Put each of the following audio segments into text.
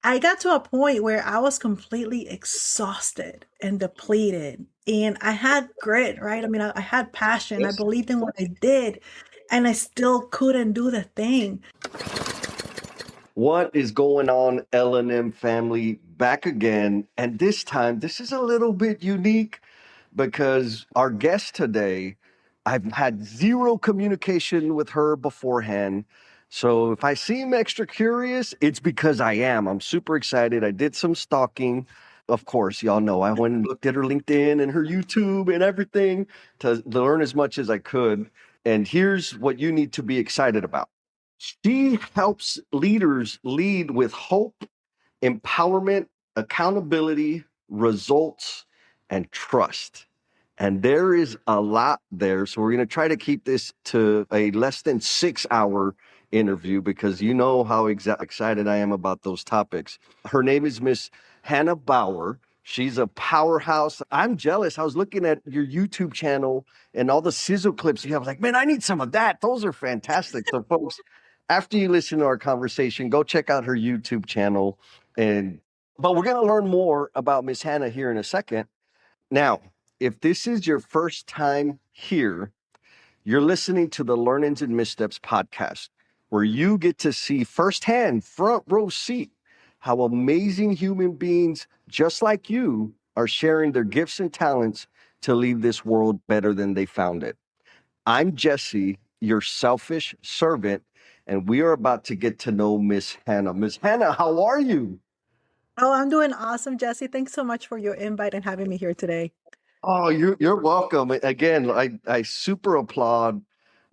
I got to a point where I was completely exhausted and depleted. And I had grit, right? I mean, I had passion. I Yes. believed in what I did, and I still couldn't do the thing. What is going on, L&M family? Back again. And this time, this is a little bit unique because our guest today, I've had zero communication with her beforehand. So if I seem extra curious, it's because I am. I'm super excited. I did some stalking. Of course, y'all know I went and looked at her LinkedIn and her YouTube and everything to learn as much as I could. And here's what you need to be excited about. She helps leaders lead with hope, empowerment, accountability, results, and trust. And there is a lot there. So we're going to try to keep this to a less than 6 hour interview because you know how excited I am about those topics. Her name is Miss Hanna Bauer. She's a powerhouse. I'm jealous. I was looking at your YouTube channel and all the sizzle clips you have. I was like, man, I need some of that. Those are fantastic. So, folks, after you listen to our conversation, go check out her YouTube channel. But we're going to learn more about Miss Hanna here in a second. Now, if this is your first time here, you're listening to the Learnings and Missteps podcast, where you get to see firsthand, front row seat, how amazing human beings just like you are sharing their gifts and talents to leave this world better than they found it. I'm Jesse, your selfish servant, and we are about to get to know Miss Hanna. Miss Hanna, how are you? Oh, I'm doing awesome, Jesse. Thanks so much for your invite and having me here today. Oh, you're welcome. Again, I super applaud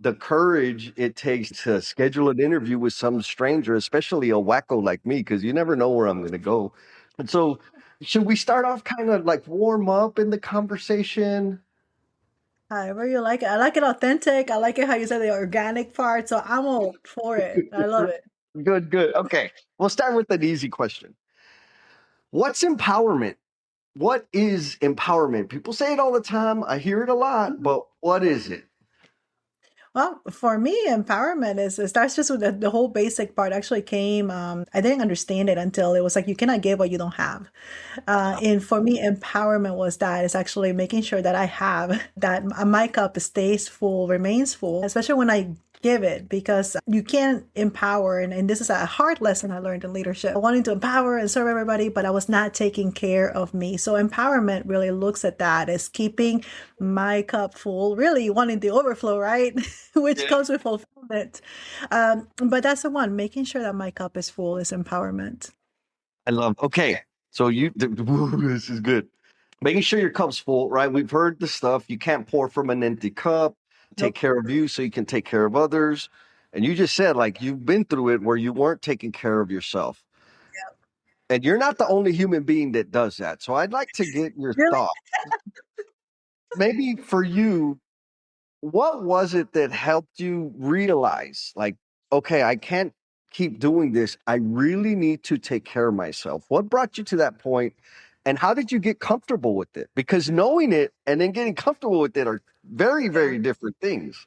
the courage it takes to schedule an interview with some stranger, especially a wacko like me, because you never know where I'm going to go. And so, should we start off kind of like warm up in the conversation? However you like it. I like it authentic. I like it how you said the organic part. So I'm all for it. I love it. Good, good. Okay, we'll start with an easy question. What's empowerment? What is empowerment? People say it all the time. I hear it a lot, but what is it? Well, for me, empowerment is it starts just with the whole basic part actually came. I didn't understand it until it was like you cannot give what you don't have. And for me, empowerment was that it's actually making sure that I have that my cup stays full, remains full, especially when I give it, because you can't empower. And this is a hard lesson I learned in leadership, wanting to empower and serve everybody, but I was not taking care of me. So empowerment really looks at that as keeping my cup full, really wanting the overflow, right? Which Yeah. comes with fulfillment. But that's the one, making sure that my cup is full is empowerment. I love. Okay, so this is good. Making sure your cup's full, right? We've heard the stuff. You can't pour from an empty cup. Take Nope. care of you so you can take care of others. And you just said like you've been through it where you weren't taking care of yourself. And you're not the only human being that does that. So I'd like to get your Really? thought. Maybe for you, what was it that helped you realize, like, okay, I can't keep doing this. I really need to take care of myself. What brought you to that point, and how did you get comfortable with it? Because knowing it and then getting comfortable with it are very, Yeah. very different things.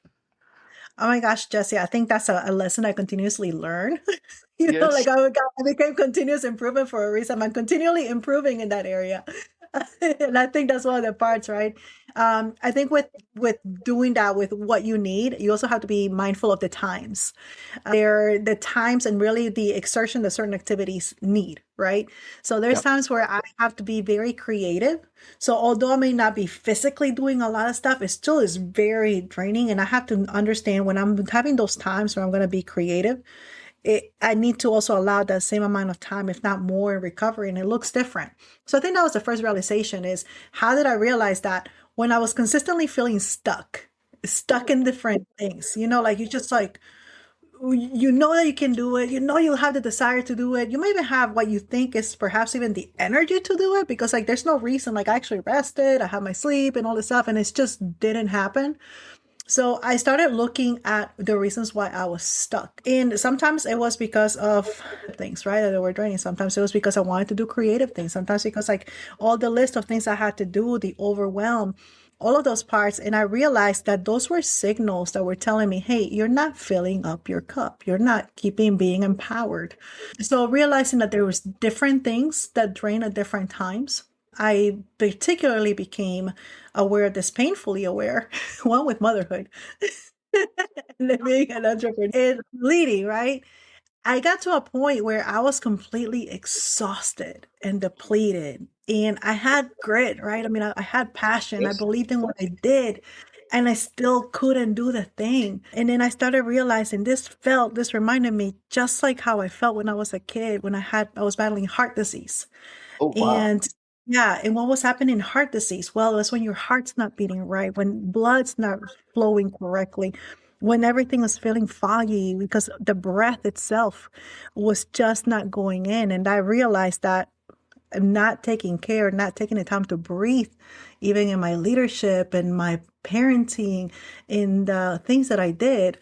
Oh my gosh, Jesse, I think that's a lesson I continuously learn. Yes. Like I became continuous improvement for a reason. I'm continually improving in that area. And I think that's one of the parts, right? I think with doing that with what you need, you also have to be mindful of the times. They're the times and really the exertion that certain activities need, right? So there's Yep. times where I have to be very creative. So although I may not be physically doing a lot of stuff, it still is very draining. And I have to understand when I'm having those times where I'm going to be creative, I need to also allow that same amount of time, if not more, in recovery, and it looks different. So I think that was the first realization is how did I realize that when I was consistently feeling stuck in different things, like you just like, you know that you can do it, you'll have the desire to do it, you may even have what you think is perhaps even the energy to do it because like there's no reason, like I actually rested, I had my sleep and all this stuff, and it just didn't happen. So I started looking at the reasons why I was stuck. And sometimes it was because of things, right, that were draining. Sometimes it was because I wanted to do creative things. Sometimes because like all the list of things I had to do, the overwhelm. all of those parts. And I realized that those were signals that were telling me, hey, you're not filling up your cup. You're not keeping being empowered. So realizing that there was different things that drain at different times, I particularly became aware of this, painfully aware, one with motherhood and being an entrepreneur and leading, right? I got to a point where I was completely exhausted and depleted. And I had grit, right? I mean, I had passion. I Yes. believed in what I did, and I still couldn't do the thing. And then I started realizing this reminded me just like how I felt when I was a kid, when I was battling heart disease. Oh, wow. And yeah, and what was happening in heart disease? Well, it's when your heart's not beating right, when blood's not flowing correctly, when everything was feeling foggy because the breath itself was just not going in. And I realized that not taking care, not taking the time to breathe, even in my leadership and my parenting, in the things that I did,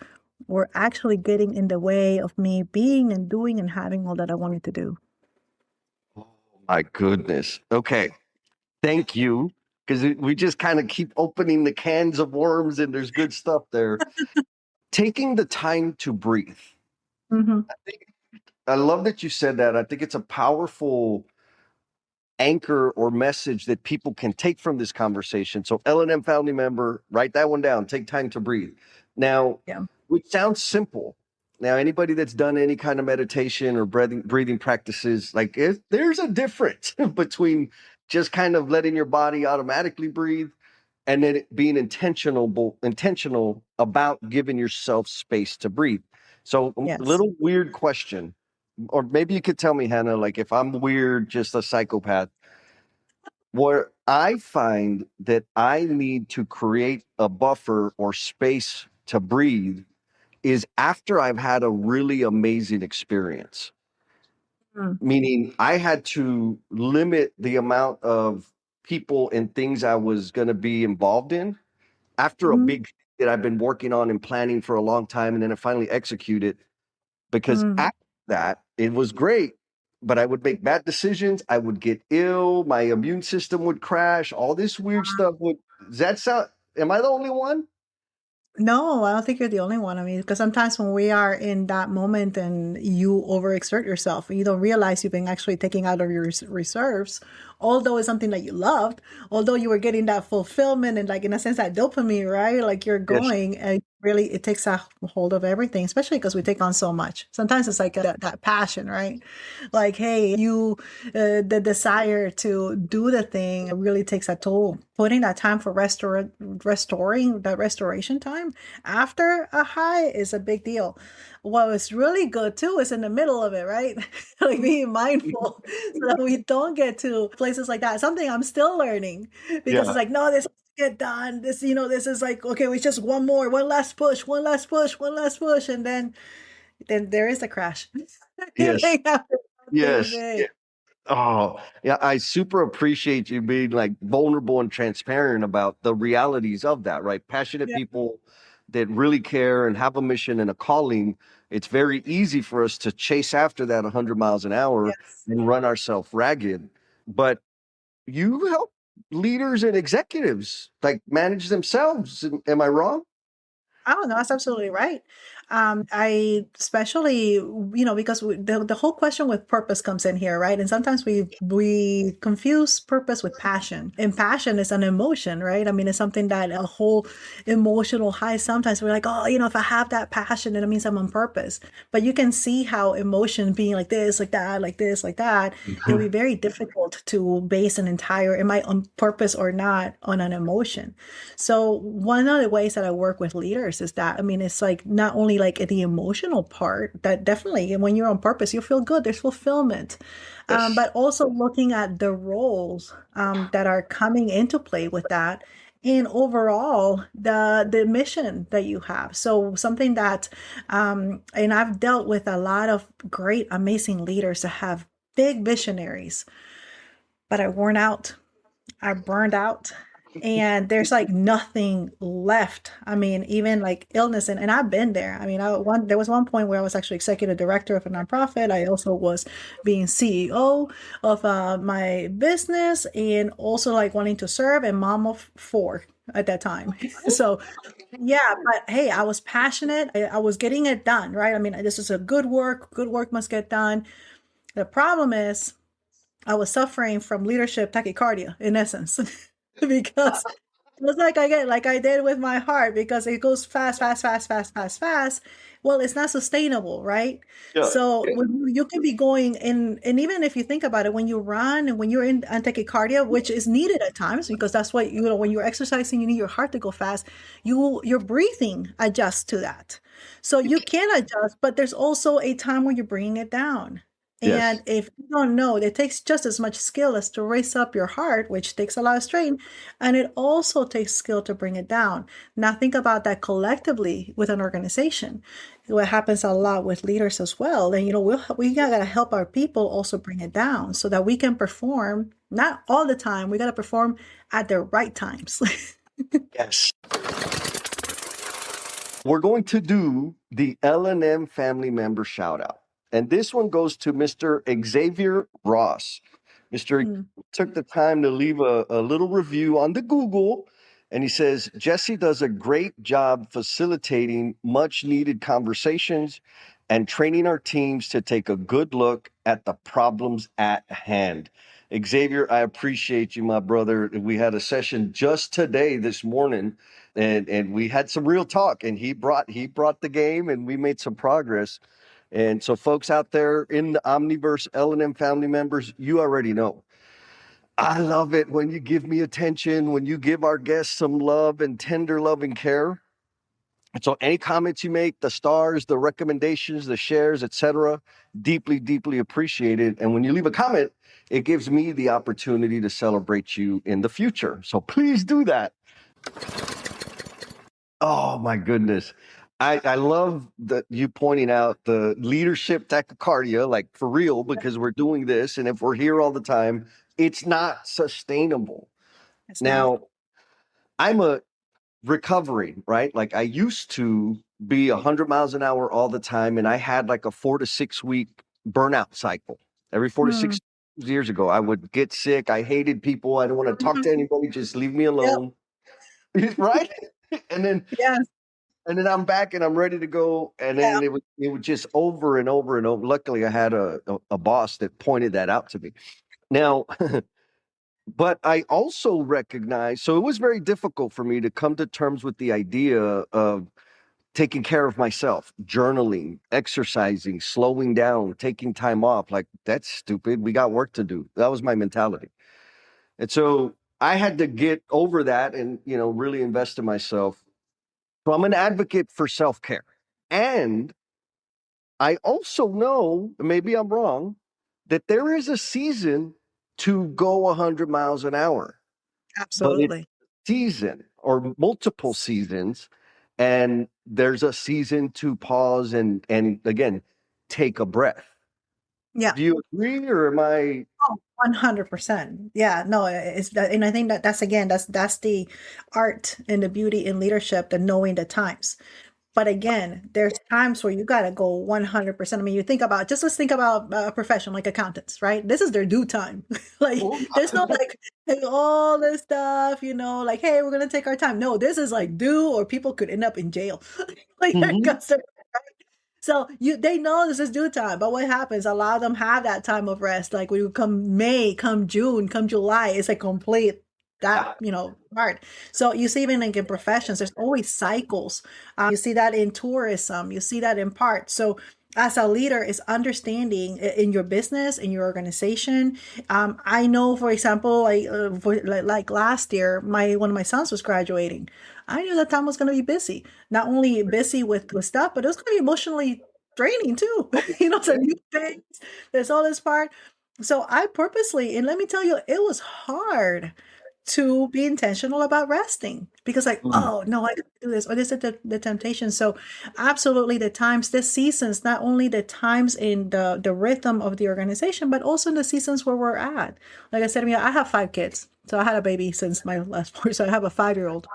were actually getting in the way of me being and doing and having all that I wanted to do. My goodness. Okay. Thank you. Because we just kind of keep opening the cans of worms and there's good stuff there. Taking the time to breathe. Hmm. I think I love that you said that. I think it's a powerful anchor or message that people can take from this conversation. So L&M family member, write that one down. Take time to breathe. Now, Yeah. which sounds simple. Now, anybody that's done any kind of meditation or breathing practices, like there's a difference between just kind of letting your body automatically breathe and then it being intentional about giving yourself space to breathe. So, a Yes. little weird question, or maybe you could tell me, Hannah, like if I'm weird, just a psychopath, where I find that I need to create a buffer or space to breathe is after I've had a really amazing experience. Mm. Meaning I had to limit the amount of people and things I was going to be involved in after a Mhm. big that I've been working on and planning for a long time, and then I finally executed. Because Mm. after that, it was great, but I would make bad decisions. I would get ill. My immune system would crash. All this weird stuff would. Does that sound? Am I the only one? No, I don't think you're the only one. I mean, because sometimes when we are in that moment and you overexert yourself, you don't realize you've been actually taking out of your reserves, although it's something that you loved, although you were getting that fulfillment and like in a sense that dopamine, right? Like you're Yes. going and really it takes a hold of everything, especially because we take on so much. Sometimes it's like that passion, right? Like, hey, the desire to do the thing really takes a toll. Putting that time for restoring that restoration time after a high is a big deal. What was really good too is in the middle of it, right? Like being mindful so that we don't get to places like that. Something I'm still learning because it's Yeah. like, no, this has to get done. This is like, okay, we just one more, one last push, one last push, one last push, and then there is a crash. Yes. Anything after something Yes. big. Oh, yeah. I super appreciate you being like vulnerable and transparent about the realities of that, right? Passionate Yeah. people that really care and have a mission and a calling. It's very easy for us to chase after that 100 miles an hour Yes. and run ourselves ragged. But you help leaders and executives like manage themselves. Am I wrong? Oh, no, that's absolutely right. I especially, because the whole question with purpose comes in here, right? And sometimes we confuse purpose with passion. And passion is an emotion, right? I mean, it's something that a whole emotional high. Sometimes we're like, oh, if I have that passion, then it means I'm on purpose. But you can see how emotion being like this, like that, like this, like that, it'll be very difficult to base an entire, am I on purpose or not, on an emotion. So one of the ways that I work with leaders is that, I mean, it's like not only like the emotional part that definitely when you're on purpose, you feel good, there's fulfillment, Yes. but also looking at the roles that are coming into play with that. And overall, the mission that you have. So something that, and I've dealt with a lot of great, amazing leaders that have big visionaries, but are worn out, are burned out, and there's like nothing left. I mean, even like illness, and I've been there. I mean, there was one point where I was actually executive director of a nonprofit. I also was being CEO of my business and also like wanting to serve and mom of four. at that time. So yeah, but hey, I was passionate. I was getting it done, right? I mean, this is a good work. Good work must get done. The problem is I was suffering from leadership tachycardia in essence, because it was like I get like I did with my heart because it goes fast, fast, fast, fast, fast, fast. Well, it's not sustainable, right? Yeah. So when you can be going in, and even if you think about it, when you run and when you're in tachycardia, which is needed at times because that's what you know when you're exercising, you need your heart to go fast. Your breathing adjusts to that, so you can adjust, but there's also a time when you're bringing it down. Yes. And if you don't know, it takes just as much skill as to raise up your heart, which takes a lot of strain, and it also takes skill to bring it down. Now, think about that collectively with an organization. What happens a lot with leaders as well. And, we got to help our people also bring it down so that we can perform, not all the time, we got to perform at the right times. Yes. We're going to do the L&M family member shout out. And this one goes to Mr. Xavier Ross. Mr. Mm, took the time to leave a little review on the Google. And he says, Jesse does a great job facilitating much needed conversations and training our teams to take a good look at the problems at hand. Xavier, I appreciate you, my brother. We had a session just today, this morning, and we had some real talk. And he brought the game, and we made some progress. And so, folks out there in the Omniverse L&M family members, you already know. I love it when you give me attention, when you give our guests some love and tender love and care. And so any comments you make, the stars, the recommendations, the shares, etc., deeply, deeply appreciated. And when you leave a comment, it gives me the opportunity to celebrate you in the future. So please do that. Oh my goodness. I love that you pointing out the leadership tachycardia, like for real, because we're doing this. And if we're here all the time, it's not sustainable. it's not. Now, I'm a recovering, right? Like I used to be 100 miles an hour all the time, and I had like a 4 to 6 week burnout cycle. Every four to Mm. six years ago, I would get sick. I hated people. I don't want to talk to Mhm. anybody. Just leave me Yep. alone, right? And then Yes. I'm back and I'm ready to go. And Yeah. then it was just over and over and over. Luckily, I had a boss that pointed that out to me. Now, but I also recognize, so it was very difficult for me to come to terms with the idea of taking care of myself, journaling, exercising, slowing down, taking time off. Like, that's stupid. We got work to do. That was my mentality. And so I had to get over that and, really invest in myself. So I'm an advocate for self care. And I also know, maybe I'm wrong, that there is a season to go 100 miles an hour, but it's Absolutely. season or multiple seasons, and there's a season to pause and again take a breath. Yeah. Do you agree, or am I? Oh, 100%. Yeah, no, it's that, and I think that that's again, that's the art and the beauty in leadership, the knowing the times. But again, there's times where you gotta go 100%. I mean, let's think about a profession like accountants, right? This is their due time. Like, Oh, there's no like, hey, all this stuff, like, hey, we're gonna take our time. No, this is like due, or people could end up in jail. Like, mhm. because so they know this is due time, but what happens? A lot of them have that time of rest. Like when you come May, come June, come July, it's a complete that part. So you see even like in professions, there's always cycles. You see that in tourism, you see that in part. So as a leader is understanding in your business, in your organization. I know, for example, like last year, my one of my sons was graduating. I knew that time was going to be busy, not only busy with stuff, but it was going to be emotionally draining too. Oh, So new things, there's all this part. So I purposely, and let me tell you, it was hard to be intentional about resting because like, mm. oh no, I can do this, or this is the temptation. So absolutely the times, the seasons, not only the times in the rhythm of the organization, but also in the seasons where we're at. Like I said, I mean, I have 5 kids. So I had a baby since my last born. So I have a 5-year-old.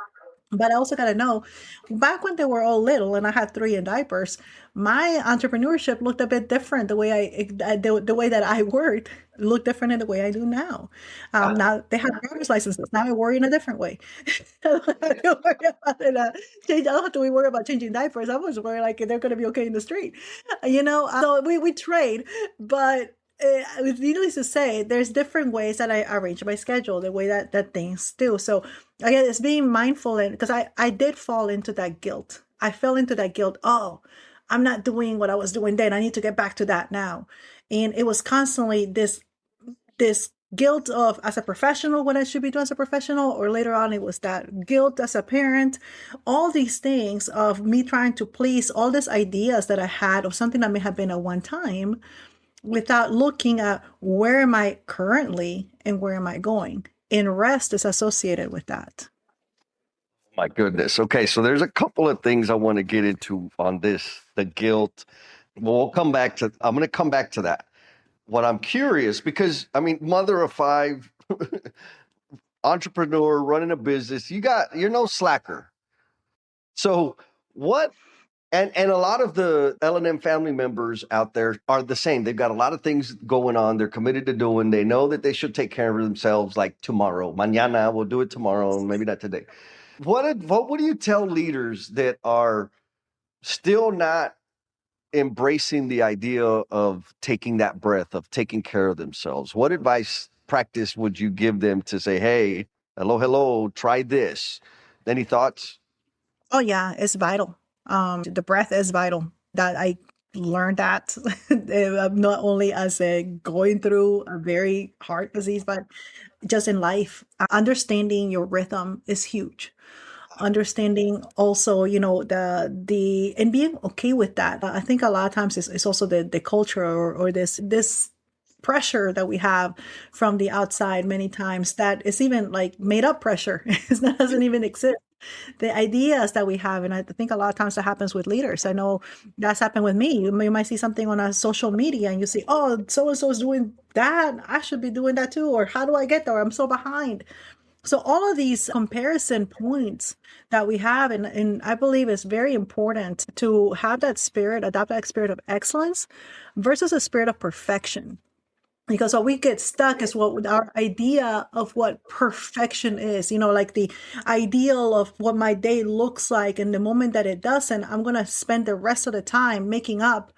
But I also got to know, back when they were all little and I had 3 in diapers, my entrepreneurship looked a bit different the way the way that I worked look different in the way I do now. Now they have driver's licenses. Now I worry in a different way. I don't have to worry about it, I don't have to worry about changing diapers. I'm just worried like they're going to be okay in the street, So we trade, but with needless to say, there's different ways that I arrange my schedule, the way that things do. So again, it's being mindful, and because I did fall into that guilt. I fell into that guilt. Oh, I'm not doing what I was doing then. I need to get back to that now. And it was constantly this guilt of as a professional what I should be doing as a professional, or later on it was that guilt as a parent, all these things of me trying to please all these ideas that I had of something that may have been at one time without looking at where am I currently and where am I going. And rest is associated with that. My goodness. Okay, so there's a couple of things I want to get into on this, the guilt. Well, I'm going to come back to that. What I'm curious, because I mean, mother of five, entrepreneur, running a business, you're no slacker. So what and a lot of the L&M family members out there are the same. They've got a lot of things going on. They're committed to doing. They know that they should take care of themselves like tomorrow. Mañana, we'll do it tomorrow, maybe not today. What do you tell leaders that are still not embracing the idea of taking that breath, of taking care of themselves? What advice, practice would you give them to say, hey, hello, try this? Any thoughts? Oh yeah, it's vital. The breath is vital. That I learned that not only as a going through a very hard disease, but just in life. Understanding your rhythm is huge. Understanding also, the and being okay with that. I think a lot of times it's also the culture, or this pressure that we have from the outside many times that is even like made up pressure. It doesn't even exist, the ideas that we have. And I think a lot of times that happens with leaders. I know that's happened with me. You might see something on a social media and you see, oh, so and so is doing that, I should be doing that too, or how do I get there, I'm so behind. So all of these comparison points that we have, and I believe it's very important to have that spirit, adopt that spirit of excellence versus a spirit of perfection. Because what we get stuck is what our idea of what perfection is, like the ideal of what my day looks like. And the moment that it doesn't, I'm going to spend the rest of the time making up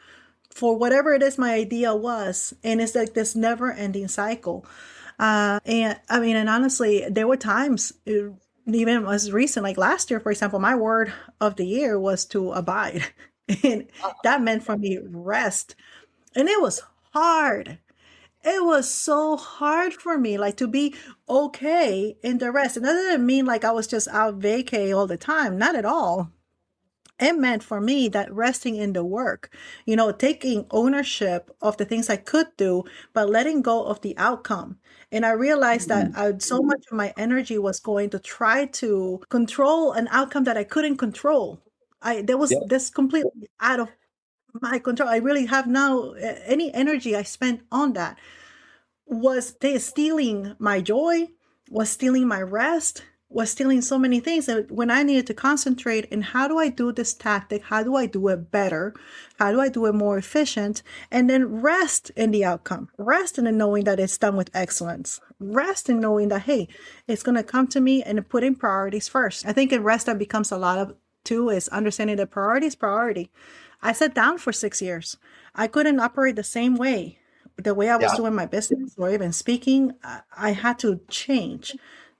for whatever it is my idea was. And it's like this never ending cycle. And I mean, and honestly, there were times, even as recent, like last year, for example, my word of the year was to abide. And that meant for me rest. And it was hard. It was so hard for me, like to be okay in the rest. And that didn't mean like I was just out vacay all the time. Not at all. It meant for me that resting in the work, taking ownership of the things I could do, but letting go of the outcome. And I realized that so much of my energy was going to try to control an outcome that I couldn't control. There was Yeah. this completely out of my control. I really have now any energy I spent on that was they stealing my joy, was stealing my rest, was stealing so many things. And when I needed to concentrate in how do I do this tactic, how do I do it better, how do I do it more efficient, and then rest in the outcome, rest in the knowing that it's done with excellence, rest in knowing that, hey, it's going to come to me, and putting priorities first. I think in rest that becomes a lot of too is understanding that priority is priority. I sat down for 6 years. I couldn't operate the same way, the way I was Yeah. doing my business or even speaking. I had to change.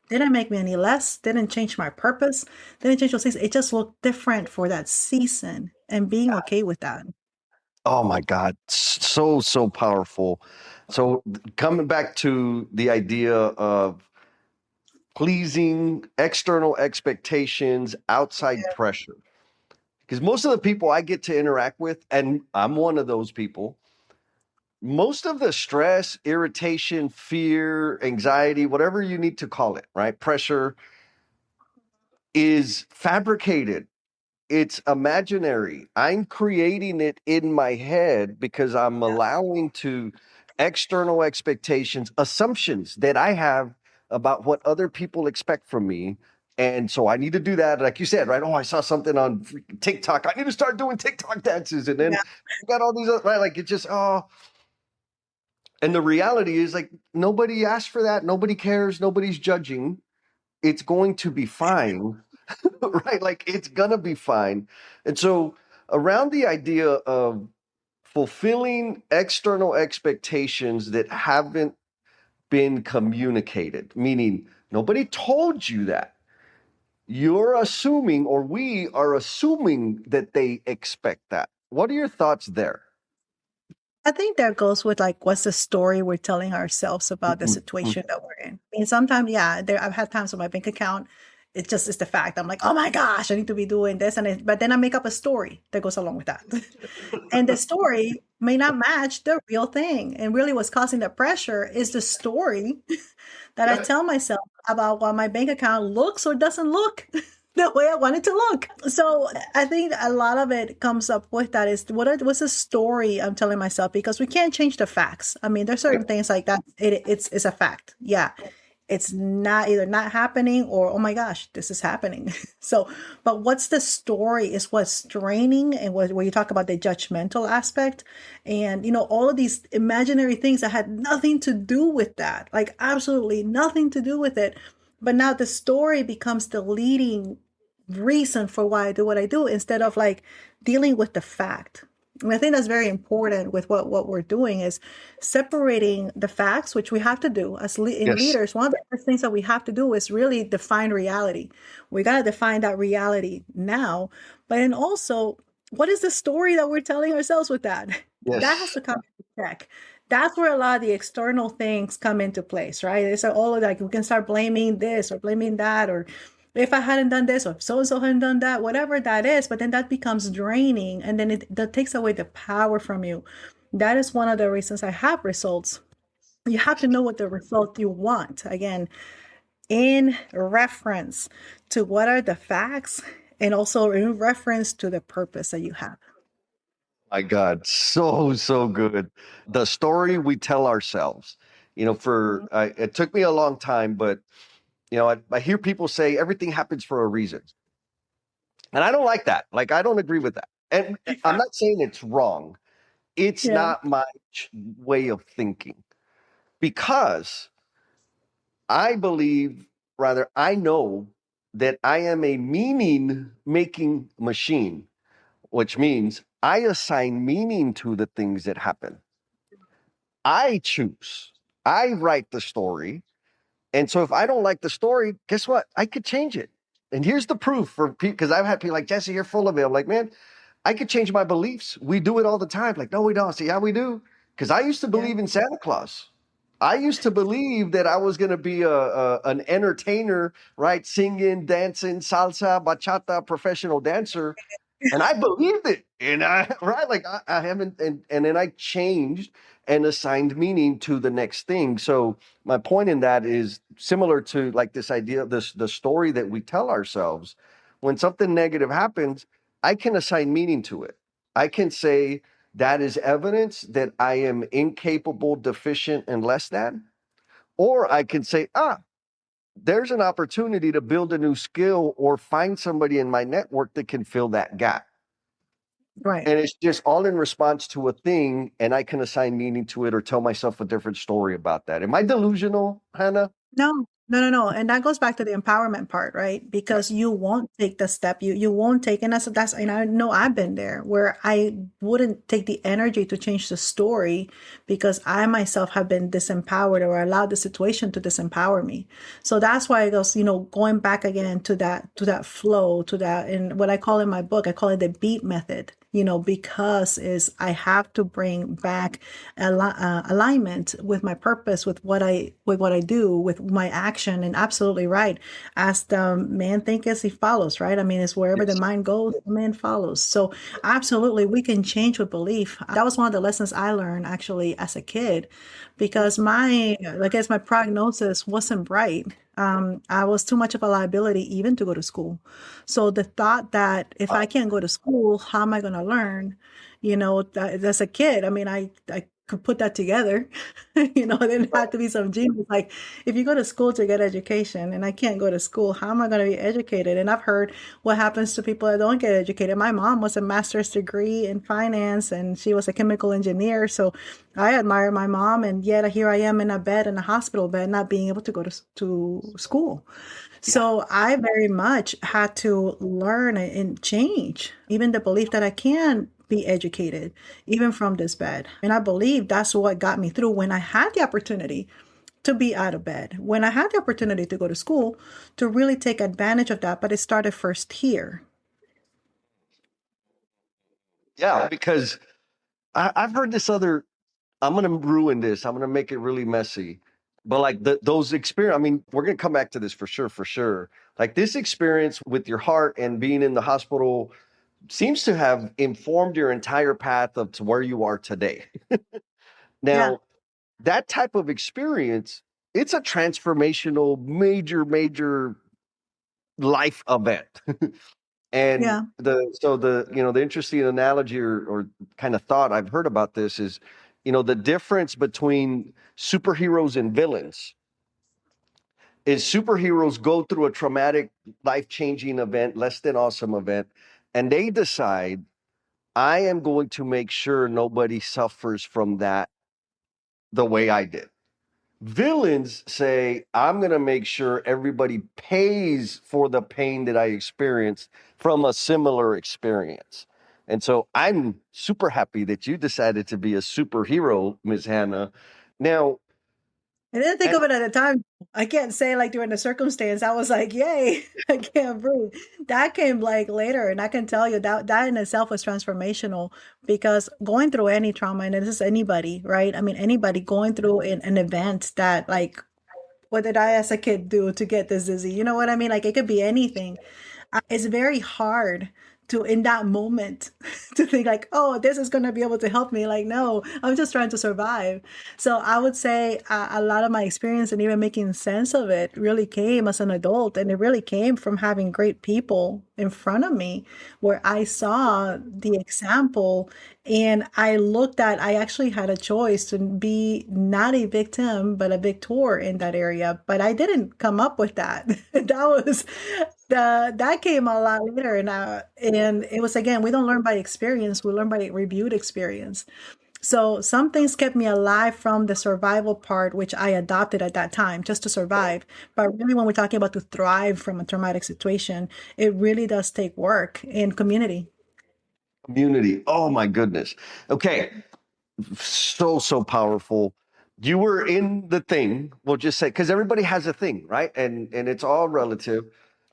Didn't make me any less, didn't change my purpose, didn't change those things. It just looked different for that season, and being okay with that. Oh my God. So powerful. So coming back to the idea of pleasing external expectations, outside pressure. Because most of the people I get to interact with, and I'm one of those people, most of the stress, irritation, fear, anxiety, whatever you need to call it, right? Pressure is fabricated. It's imaginary. I'm creating it in my head because I'm Yeah. allowing to external expectations, assumptions that I have about what other people expect from me. And so I need to do that. Like you said, right? Oh, I saw something on TikTok. I need to start doing TikTok dances. And then Yeah. I got all these, right? Like it just, oh, And the reality is like nobody asked for that. Nobody cares. Nobody's judging. It's going to be fine, right? Like it's gonna be fine. And so around the idea of fulfilling external expectations that haven't been communicated, meaning nobody told you that. You're assuming, or we are assuming that they expect that. What are your thoughts there? I think that goes with like what's the story we're telling ourselves about the Mhm, mhm. situation that we're in. I mean, sometimes, yeah, I've had times with my bank account, it just is the fact. I'm like, oh my gosh, I need to be doing this, but then I make up a story that goes along with that, and the story may not match the real thing. And really, what's causing the pressure is the story that I Yeah. tell myself about why my bank account looks or doesn't look the way I want it to look. So I think a lot of it comes up with that is what's the story I'm telling myself, because we can't change the facts. I mean, there's certain things like that. It's a fact. Yeah, it's not either not happening or oh my gosh, this is happening. So, but what's the story is what's draining, and where you talk about the judgmental aspect, and all of these imaginary things that had nothing to do with that, like absolutely nothing to do with it. But now the story becomes the leading reason for why I do what I do instead of like dealing with the fact. And I think that's very important with what we're doing is separating the facts, which we have to do as in Yes. leaders. One of the first things that we have to do is really define reality. We got to define that reality now, but then also, what is the story that we're telling ourselves with that? That has Yes. to come into check. That's where a lot of the external things come into place, right? It's all of like we can start blaming this or blaming that, or if I hadn't done this, or if so and so hadn't done that, whatever that is, but then that becomes draining, and then that takes away the power from you. That is one of the reasons I have results. You have to know what the result you want. Again, in reference to what are the facts, and also in reference to the purpose that you have. My God, so, so good. The story we tell ourselves, Mhm. it took me a long time, but, I hear people say everything happens for a reason. And I don't like that. Like, I don't agree with that. And I'm not saying it's wrong. It's Yeah. not my way of thinking because I believe, rather, I know that I am a meaning making machine, which means I assign meaning to the things that happen. I choose. I write the story. And so if I don't like the story, guess what? I could change it. And here's the proof for people, because I've had people like, Jesse, you're full of it. I'm like, man, I could change my beliefs. We do it all the time. Like, no, we don't. See how we do? Because I used to Yeah. believe in Santa Claus. I used to believe that I was going to be an entertainer, right? Singing, dancing, salsa, bachata, professional dancer. And I believed it. And I, right, like I haven't, and then I changed and assigned meaning to the next thing. So my point in that is similar to like this idea of the story that we tell ourselves. When something negative happens, I can assign meaning to it. I can say that is evidence that I am incapable, deficient, and less than. Or I can say, there's an opportunity to build a new skill or find somebody in my network that can fill that gap. Right. And it's just all in response to a thing, and I can assign meaning to it or tell myself a different story about that. Am I delusional, Hannah? No, no, no, no. And that goes back to the empowerment part, right? Right. Because you won't take the step, you won't take, and and I know I've been there where I wouldn't take the energy to change the story because I myself have been disempowered or allowed the situation to disempower me. So that's why it goes, going back again to that flow, to that, and what I call in my book, I call it the beat method. Because is I have to bring back alignment with my purpose, with what I do, with my action. And absolutely right, as the man thinketh, he follows. Right? I mean, it's wherever the Yes. mind goes, the man follows. So absolutely, we can change with belief. That was one of the lessons I learned actually as a kid, because I guess my prognosis wasn't bright. I was too much of a liability even to go to school. So the thought that if I Wow. can't go to school, how am I going to learn? As a kid, I mean, I could put that together. There didn't have to be some genius. Like, if you go to school to get education and I can't go to school, how am I going to be educated? And I've heard what happens to people that don't get educated. My mom was a master's degree in finance and she was a chemical engineer. So I admire my mom. And yet here I am in a bed, in a hospital bed, not being able to go to school. Yeah. So I very much had to learn and change, even the belief that I can be educated, even from this bed. And I believe that's what got me through when I had the opportunity to be out of bed, when I had the opportunity to go to school, to really take advantage of that. But it started first here. Yeah, because I've heard this other. I'm gonna ruin this. I'm gonna make it really messy. But like those experience, I mean, we're gonna come back to this for sure, for sure. Like this experience with your heart and being in the hospital seems to have informed your entire path up to where you are today. Yeah, Now, that type of experience, it's a transformational, major, major life event. And yeah, the interesting analogy or kind of thought I've heard about this is, the difference between superheroes and villains is superheroes go through a traumatic, life-changing event, less than awesome event, and they decide, I am going to make sure nobody suffers from that the way I did. Villains say, I'm going to make sure everybody pays for the pain that I experienced from a similar experience. And so I'm super happy that you decided to be a superhero, Ms. Hannah. Now, I didn't think and of it at the time. I can't say like during the circumstance, I was like, yay, I can't breathe. That came like later. And I can tell you that in itself was transformational because going through any trauma, and this is anybody, right? I mean, anybody going through an event that like, what did I as a kid do to get this dizzy? You know what I mean? Like it could be anything. It's very hard to in that moment to think like, oh, this is going to be able to help me. Like, no, I'm just trying to survive. So I would say a lot of my experience and even making sense of it really came as an adult, and it really came from having great people in front of me where I saw the example and I actually had a choice to be not a victim, but a victor in that area. But I didn't come up with that. That came a lot later. And it was, again, we don't learn by experience, we learn by reviewed experience. So some things kept me alive from the survival part, which I adopted at that time just to survive. But really, when we're talking about to thrive from a traumatic situation, it really does take work and community. community, oh my goodness. Okay, so powerful. You were in the thing, we'll just say, because everybody has a thing, right? And it's all relative.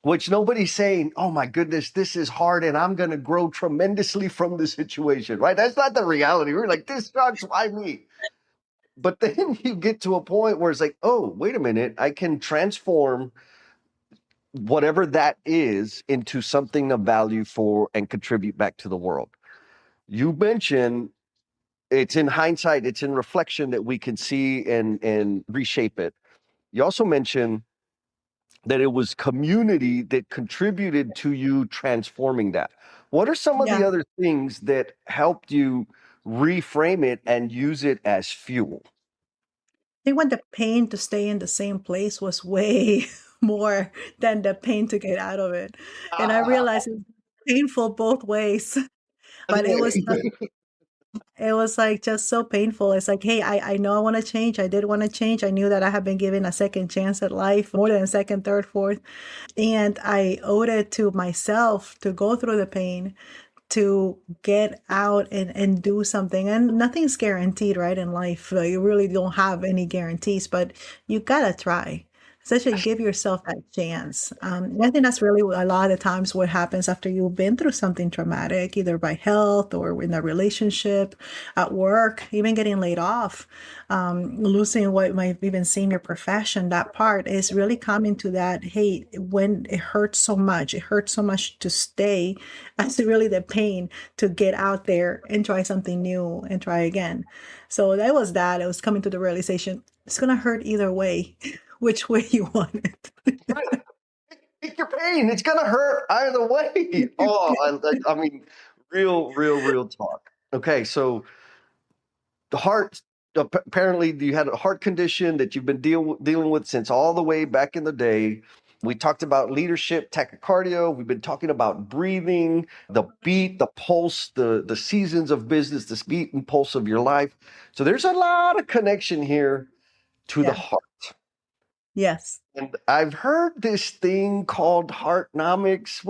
Which nobody's saying, oh my goodness, this is hard and I'm going to grow tremendously from the situation, right? That's not the reality. We're like, this sucks. Why me? But then you get to a point where it's like, oh, wait a minute. I can transform whatever that is into something of value for and contribute back to the world. You mentioned it's in hindsight, it's in reflection that we can see and reshape it. You also mentioned that it was community that contributed to you transforming that. What are some of the Yeah. other things that helped you reframe it and use it as fuel? I think when the pain to stay in the same place was way more than the pain to get out of it. And I Ah, realized it's painful both ways, by the but way. it was like just so painful. It's like, hey, I know I want to change. I did want to change. I knew that I had been given a second chance at life, more than a second, third, fourth. And I owed it to myself to go through the pain, to get out and do something. And nothing's guaranteed, right, in life. You really don't have any guarantees, but you gotta try. Especially give yourself that chance. And I think that's really a lot of times what happens after you've been through something traumatic, either by health or in a relationship, at work, even getting laid off, losing what might even seem your profession. That part is really coming to that. Hey, when it hurts so much to stay. That's really the pain to get out there and try something new and try again. So that was that. It was coming to the realization it's gonna hurt either way, which way you want it. Right. Take your pain. It's gonna hurt either way. Oh, I mean, real talk. Okay, so the heart, apparently you had a heart condition that you've been dealing with since all the way back in the day. We talked about leadership, tachycardia. We've been talking about breathing, the beat, the pulse, the seasons of business, the beat and pulse of your life. So there's a lot of connection here to the Yeah. heart. Yes. And I've heard this thing called Heartnomics.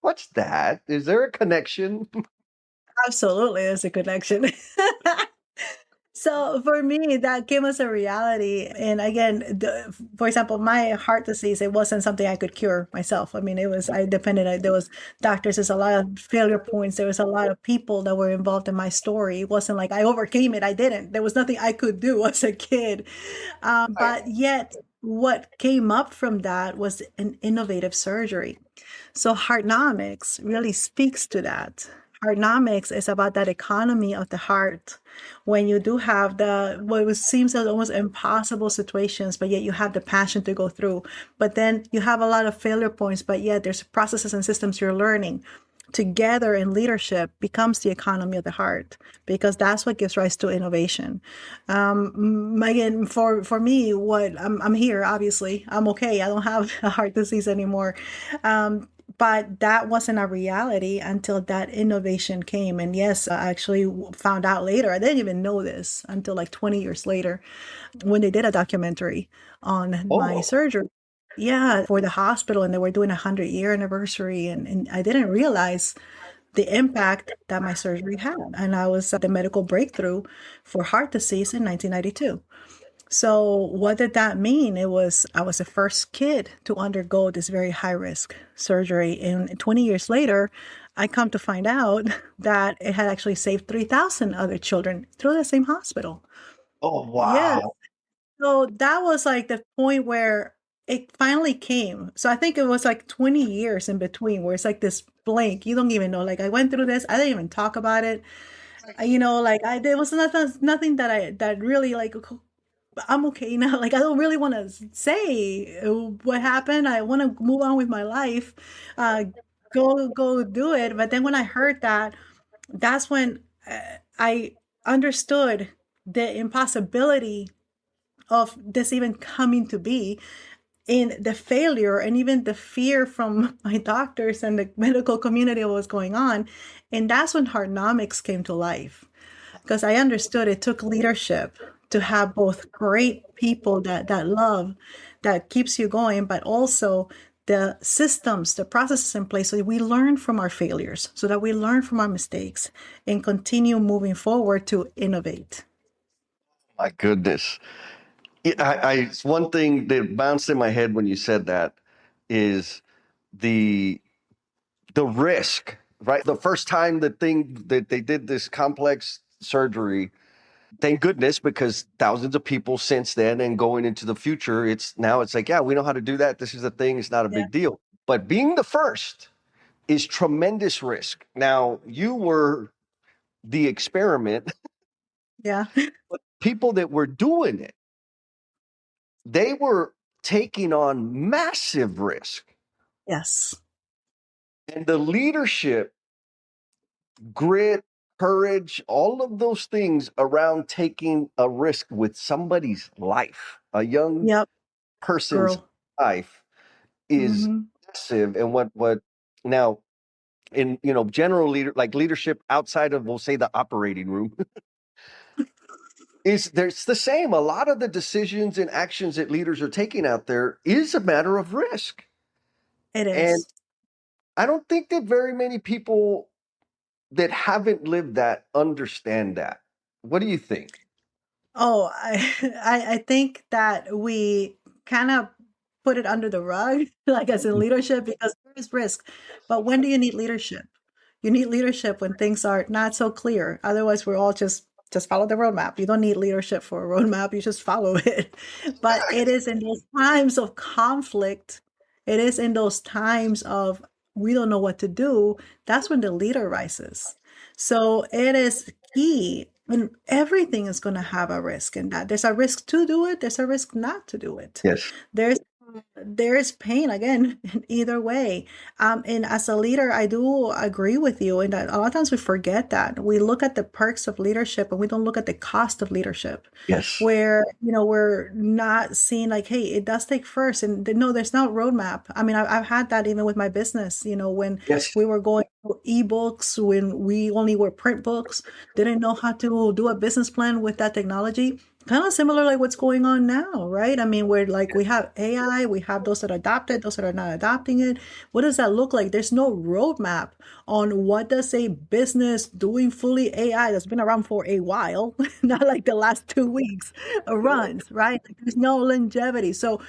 What's that? Is there a connection? Absolutely, there's a connection. So for me, that came as a reality. And again, for example, my heart disease, it wasn't something I could cure myself. I mean, I depended, there was doctors, there's a lot of failure points. There was a lot of people that were involved in my story. It wasn't like I overcame it. I didn't. There was nothing I could do as a kid. Right. But yet, what came up from that was an innovative surgery. So Heartnomics really speaks to that. Heartnomics is about that economy of the heart. When you do have what seems as almost impossible situations, but yet you have the passion to go through. But then you have a lot of failure points, but yet there's processes and systems you're learning. Together in leadership becomes the economy of the heart, because that's what gives rise to innovation. Again, for me, what I'm here, obviously I'm okay. I don't have a heart disease anymore. But that wasn't a reality until that innovation came. And yes, I actually found out later. I didn't even know this until like 20 years later when they did a documentary on my Oh, surgery. Yeah, for the hospital, and they were doing a 100-year anniversary. And I didn't realize the impact that my surgery had. And I was the medical breakthrough for heart disease in 1992. So what did that mean? I was the first kid to undergo this very high risk surgery. And 20 years later, I come to find out that it had actually saved 3,000 other children through the same hospital. oh, Yes. wow. So that was like the point where it finally came. So I think it was like 20 years in between where it's like this blank. You don't even know. Like I went through this. I didn't even talk about it. Like there was nothing that really like I'm okay now. Like I don't really want to say what happened. I want to move on with my life. Uh, go do it. But then when I heard that, that's when I understood the impossibility of this even coming to be, in the failure and even the fear from my doctors and the medical community of what was going on. And that's when Heartnomics came to life, because I understood it took leadership to have both great people that love, that keeps you going, but also the systems, the processes in place, so we learn from our failures, so that we learn from our mistakes and continue moving forward to innovate. My goodness. Yeah, one thing that bounced in my head when you said that is the the risk, right? The first time that they did this complex surgery, thank goodness, because thousands of people since then and going into the future, it's like, yeah, we know how to do that. This is a thing, it's not a Yeah. big deal. But being the first is tremendous risk. Now, you were the experiment, Yeah. but people that were doing it, they were taking on massive risk. Yes. And the leadership, grit, courage, all of those things around taking a risk with somebody's life, a young Yep. person's Girl. life, is Hmm. massive. And what now in general leadership outside of, we'll say, the operating room, is there's the same. A lot of the decisions and actions that leaders are taking out there is a matter of risk. It And is. I don't think that very many people that haven't lived that understand that. What do you think? Oh, I think that we kind of put it under the rug, like as in leadership, because there is risk. But when do you need leadership? You need leadership when things are not so clear. Otherwise, we're all just follow the roadmap. You don't need leadership for a roadmap. You just follow it. But it is in those times of conflict, it is in those times of we don't know what to do, that's when the leader rises. So it is key. And everything is going to have a risk in that. There's a risk to do it. There's a risk not to do it. Yes. There's there is pain again in either way. And as a leader, I do agree with you. And that a lot of times we forget that. We look at the perks of leadership and we don't look at the cost of leadership, Yes. where, we're not seeing like, hey, it does take first. And no, there's no roadmap. I mean, I've had that even with my business, when Yes. we were going through ebooks, when we only were print books, didn't know how to do a business plan with that technology. Kind of similar like what's going on now, right? I mean, we're like we have AI, we have those that adopt it, those that are not adopting it. What does that look like? There's no roadmap on what does a business doing fully AI that's been around for a while, not like the last 2 weeks, runs, right? Like, there's no longevity. So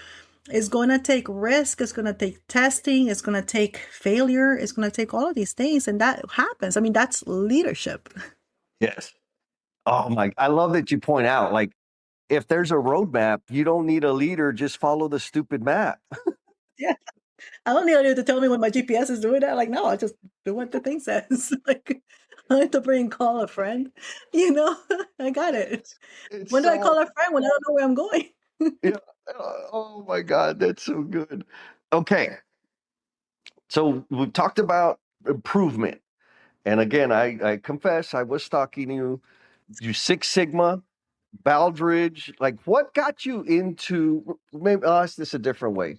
it's going to take risk, it's going to take testing, it's going to take failure, it's going to take all of these things. And that happens. I mean, that's leadership. Yes. Oh my, I love that you point out, like, if there's a roadmap, you don't need a leader, just follow the stupid map. Yeah. I don't need you to tell me when my GPS is doing that. Like, no, I just do what the thing says. Like, I don't have to bring call a friend. You know, I got it. It's When do I call so, a friend when I don't know where I'm going? yeah. Oh my God, that's so good. Okay. So we've talked about improvement. And again, I confess I was stalking you. You Six Sigma, Baldridge, like what got you into, maybe I'll ask this a different way.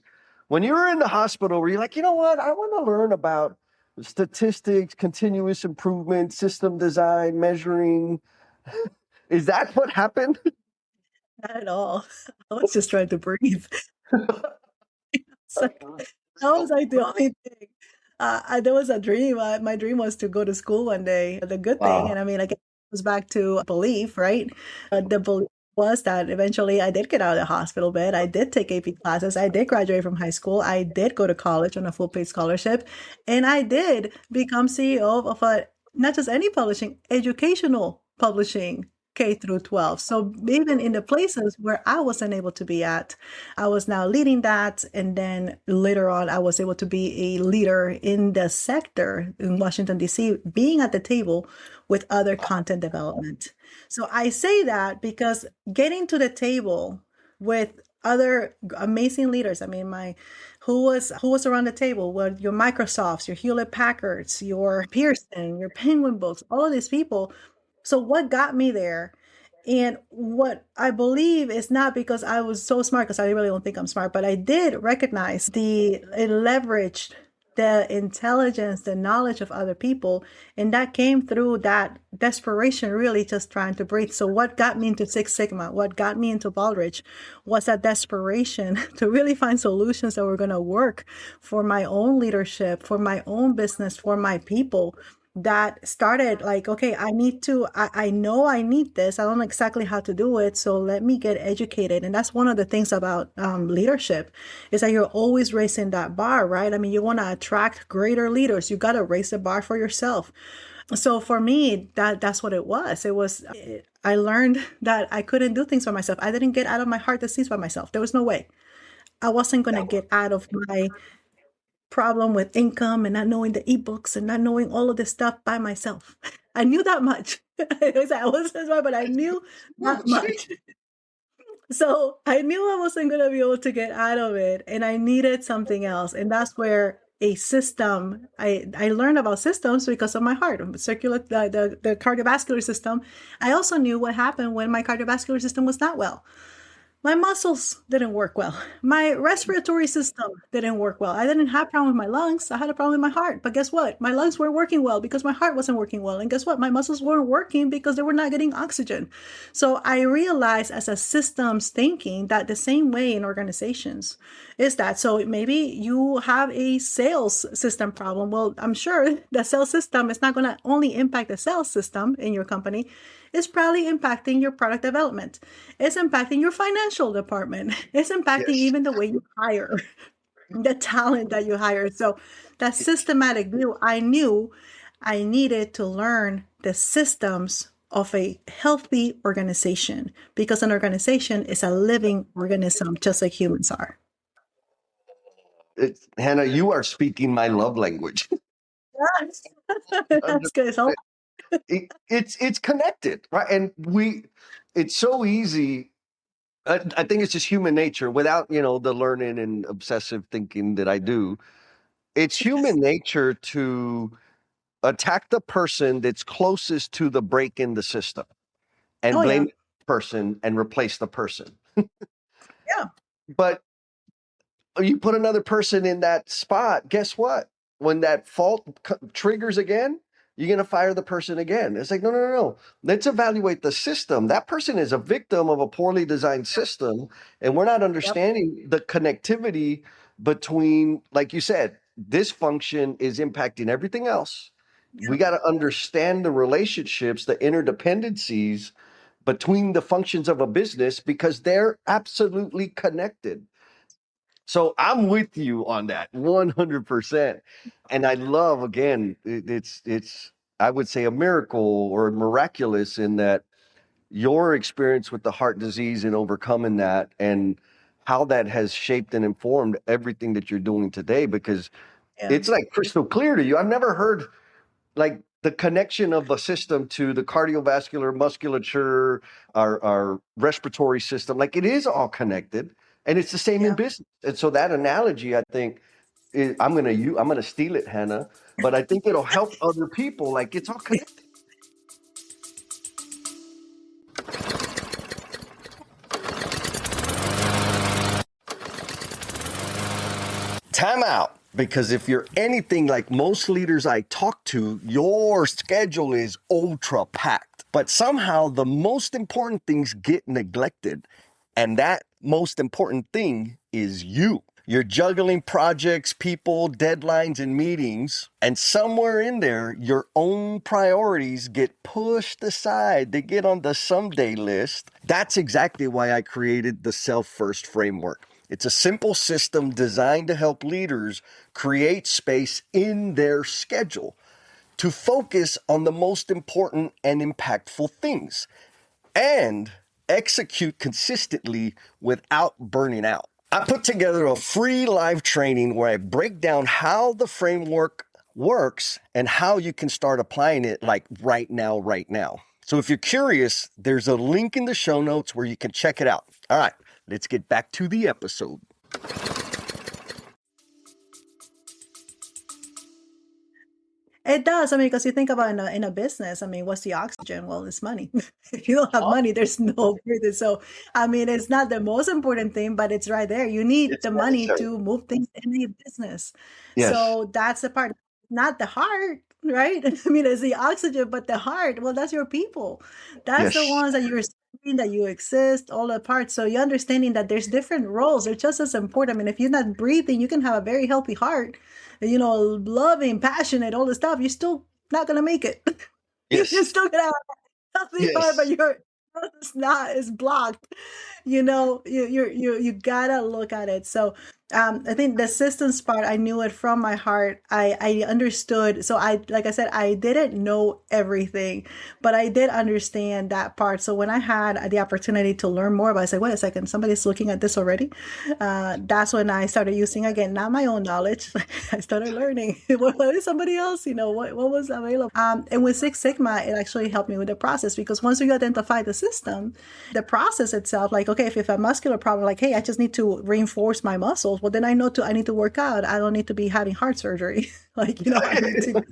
When you were in the hospital, were you like, you know what? I want to learn about statistics, continuous improvement, system design, measuring. Is that what happened? Not at all. I was just trying to breathe. It's like, that was like the only thing. There was a dream. My dream was to go to school one day. The good thing, and Wow. I mean, I guess it goes back to belief, right? The belief was that eventually I did get out of the hospital bed. I did take AP classes. I did graduate from high school. I did go to college on a full paid scholarship. And I did become CEO of a, not just any publishing, educational publishing. K through 12. So even in the places where I wasn't able to be at, I was now leading that. And then later on, I was able to be a leader in the sector in Washington, D.C., being at the table with other content development. So I say that because getting to the table with other amazing leaders. I mean, who was around the table? Well, your Microsofts, your Hewlett Packards, your Pearson, your Penguin Books, all of these people. So what got me there? And what I believe is not because I was so smart, because I really don't think I'm smart, but I did recognize it leveraged the intelligence, the knowledge of other people. And that came through that desperation, really just trying to breathe. So what got me into Six Sigma, what got me into Baldrige was that desperation to really find solutions that were going to work for my own leadership, for my own business, for my people. That started like, okay, I know I need this. I don't know exactly how to do it. So let me get educated. And that's one of the things about leadership is that you're always raising that bar, right? I mean, you want to attract greater leaders. You got to raise the bar for yourself. So for me, that's what it was. I learned that I couldn't do things by myself. I didn't get out of my heart disease by myself. There was no way. I wasn't going to get out of my problem with income and not knowing the ebooks and not knowing all of this stuff by myself. I knew that much. I wasn't smart, but I knew that much. So I knew I wasn't going to be able to get out of it, and I needed something else. And that's where a system, I learned about systems because of my heart, circular, the cardiovascular system. I also knew what happened when my cardiovascular system was not well. My muscles didn't work well. My respiratory system didn't work well. I didn't have a problem with my lungs. I had a problem with my heart. But guess what? My lungs weren't working well because my heart wasn't working well. And guess what? My muscles weren't working because they were not getting oxygen. So I realized as a systems thinking that the same way in organizations is that. So maybe you have a sales system problem. Well, I'm sure the sales system is not going to only impact the sales system in your company. It's probably impacting your product development. It's impacting your financial department. It's impacting Yes. even the way you hire, the talent that you hire. So that systematic view, I knew I needed to learn the systems of a healthy organization because an organization is a living organism, just like humans are. Hannah, you are speaking my love language. Yes. That's good. So It's connected, right? And it's so easy. I think it's just human nature without, the learning and obsessive thinking that I do. It's Yes. human nature to attack the person that's closest to the break in the system and Oh blame yeah. the person and replace the person. Yeah. But you put another person in that spot, guess what? When that fault triggers again, you're going to fire the person again. It's like, no, no, no, no. Let's evaluate the system. That person is a victim of a poorly designed system. And we're not Yep. understanding the connectivity between, like you said, this function is impacting everything else. We Yep. got to understand the relationships, the interdependencies between the functions of a business because they're absolutely connected. So I'm with you on that 100%. And I love again, it's I would say a miracle or miraculous in that your experience with the heart disease and overcoming that and how that has shaped and informed everything that you're doing today because Yeah. it's like crystal clear to you. I've never heard like the connection of the system to the cardiovascular musculature, our respiratory system, like it is all connected and it's the same in Yeah. business. And so that analogy, I think, I'm gonna steal it, Hannah, but I think it'll help other people. Like it's all connected. Time out. Because if you're anything like most leaders I talk to, your schedule is ultra packed. But somehow the most important things get neglected. And that most important thing is you. You're juggling projects, people, deadlines, and meetings. And somewhere in there, your own priorities get pushed aside. They get on the someday list. That's exactly why I created the Self First framework. It's a simple system designed to help leaders create space in their schedule to focus on the most important and impactful things and execute consistently without burning out. I put together a free live training where I break down how the framework works and how you can start applying it like right now, right now. So if you're curious, there's a link in the show notes where you can check it out. All right, let's get back to the episode. It does. I mean, because you think about in a business, I mean, what's the oxygen? Well, it's money. If you don't have Oh, money, there's no breathing. So, I mean, it's not the most important thing, but it's right there. You need it's the money necessary. to move things in a business. Yes. So that's the part, not the heart, right? I mean, it's the oxygen, but the heart, well, that's your people. That's the Yes. ones that you're serving, that you exist, all the parts. So you're understanding that there's different roles. They're just as important. I mean, if you're not breathing, you can have a very healthy heart, loving, passionate, all the stuff, you're still not gonna make it. You're Yes. still gonna have a healthy heart, but Yes. it's blocked. You gotta look at it. So I think the systems part, I knew it from my heart. I understood. So I, like I said, I didn't know everything, but I did understand that part. So when I had the opportunity to learn more about it, I said, wait a second, somebody's looking at this already. That's when I started using, again, not my own knowledge. I started learning what is somebody else, what was available. And with Six Sigma, it actually helped me with the process, because once you identify the system, the process itself, like, okay, if a muscular problem, like, hey, I just need to reinforce my muscles, well, then I need to work out. I don't need to be having heart surgery. Like, I need to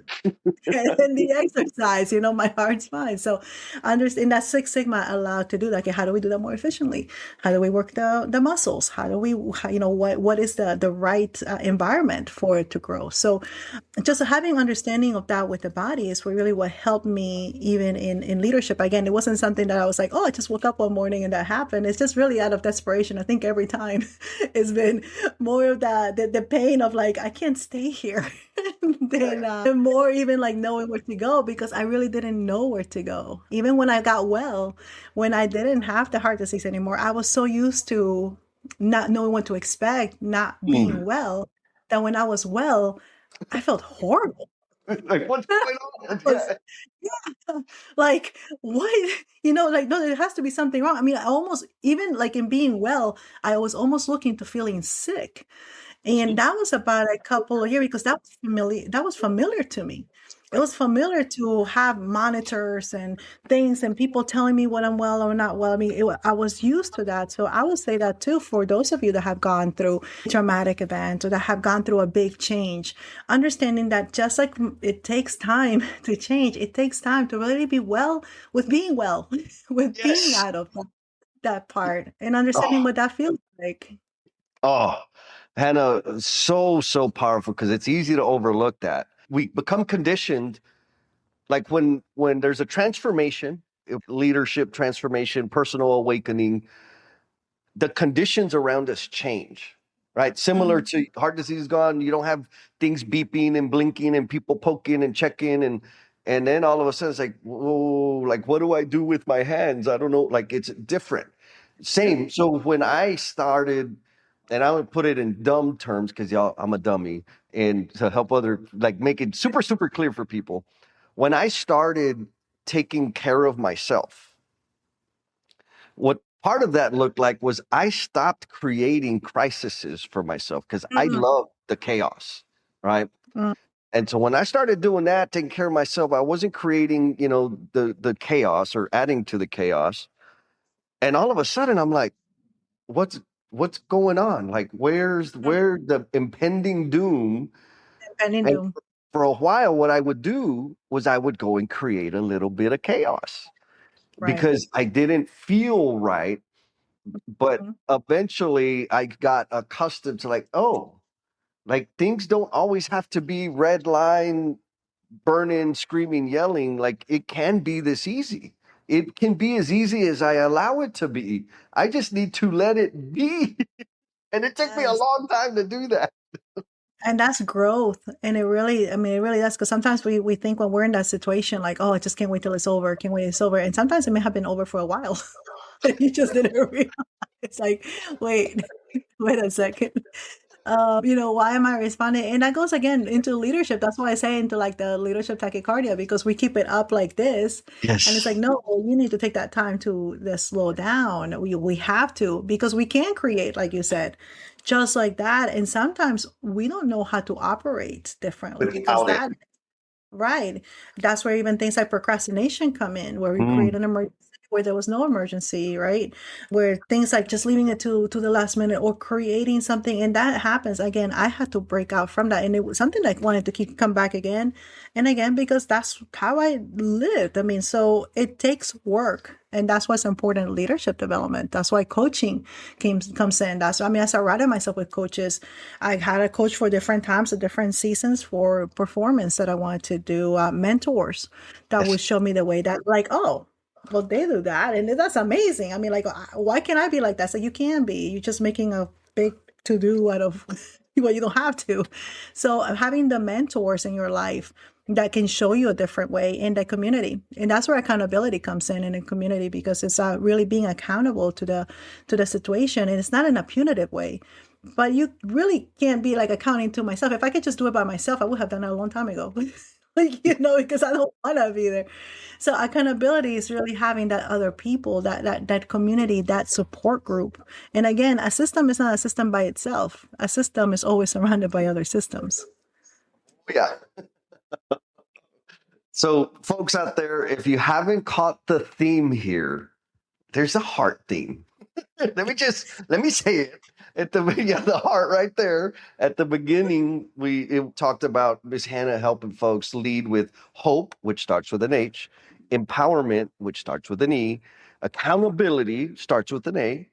and the exercise, my heart's fine. So understand that Six Sigma allowed to do that. Okay, how do we do that more efficiently? How do we work the muscles? How do we, what is the right environment for it to grow? So just having understanding of that with the body is really what helped me even in leadership. Again, it wasn't something that I was like, oh, I just woke up one morning and that happened. It's just really out of desperation. I think every time it's been more of the pain of like, I can't stay here than more even like knowing where to go, because I really didn't know where to go. Even when I got well, when I didn't have the heart disease anymore, I was so used to not knowing what to expect, not being Mm. well, that when I was well, I felt horrible. Like, what's going on? Was yeah, like, what? Like, no, there has to be something wrong. I mean, I almost, even like in being well, I was almost looking to feeling sick. And that was about a couple of years, because that was familiar to me. it was familiar to have monitors and things and people telling me what I'm well or not well. I mean, I was used to that. So I would say that too for those of you that have gone through traumatic events or that have gone through a big change, understanding that just like it takes time to change, it takes time to really be well with being well, with being Yes. out of that part and understanding Oh, what that feels like. oh, Hannah, so powerful because it's easy to overlook that. We become conditioned, like when there's a transformation, leadership transformation, personal awakening, the conditions around us change, right? Similar Mhm. to heart disease gone, you don't have things beeping and blinking and people poking and checking and then all of a sudden it's like, whoa, like what do I do with my hands? I don't know, like it's different. Yep. Same. So when I started, and I would put it in dumb terms because y'all, I'm a dummy, and to help other like make it super clear for people. When I started taking care of myself, what part of that looked like was I stopped creating crises for myself because I Mhm. love the chaos, right? Mm. And so when I started doing that, taking care of myself, I wasn't creating, the chaos or adding to the chaos. And all of a sudden, I'm like, what's what's going on? Like, Mm. where the impending doom? Bending And doom. for a while, what I would do was I would go and create a little bit of chaos Right. because I didn't feel right. But Mhm. eventually I got accustomed to like, oh, like things don't always have to be red line, burning, screaming, yelling. Like it can be this easy. It can be as easy as I allow it to be. I just need to let it be. And it took me a Yes. long time to do that. And that's growth. And it really, I mean, it really does. Because sometimes we think when we're in that situation, like, oh, I just can't wait till it's over. Can't wait till it's over. And sometimes it may have been over for a while. And you just didn't realize. It's like, wait, wait a second. Why am I responding? And that goes again into leadership. That's why I say into like the leadership tachycardia, because we keep it up like this. And it's like, Yes. no, well, you need to take that time to slow down. We have to, because we can create, like you said, just like that. And sometimes we don't know how to operate differently because Without it. that right. That's where even things like procrastination come in, where we create Mm, an emergency where there was no emergency, right? Where things like just leaving it to the last minute or creating something, and that happens again. I had to break out from that, and it was something I wanted to keep come back again and again because that's how I lived. I mean, so it takes work, and that's what's important in leadership development. That's why coaching comes in. I mean, I surrounded myself with coaches. I had a coach for different times, at different seasons for performance that I wanted to do, mentors that yes. would show me the way that, like, oh, well, they do that. And that's amazing. I mean, like, why can't I be like that? So you can be. You're just making a big to do out of what you don't have to. So having the mentors in your life that can show you a different way in the community, and that's where accountability comes in a community, because it's really being accountable to the situation, and it's not in a punitive way, but you really can't be like accounting to myself. If I could just do it by myself, I would have done it a long time ago. Like, because I don't want to be there. So accountability is really having that other people, that community, that support group. And again, a system is not a system by itself. A system is always surrounded by other systems. Yeah. So, folks out there, if you haven't caught the theme here, there's a heart theme. Let me say it at the yeah, the heart right there at the beginning. It talked about Miss Hannah helping folks lead with hope, which starts with an H, empowerment, which starts with an E, accountability starts with an A,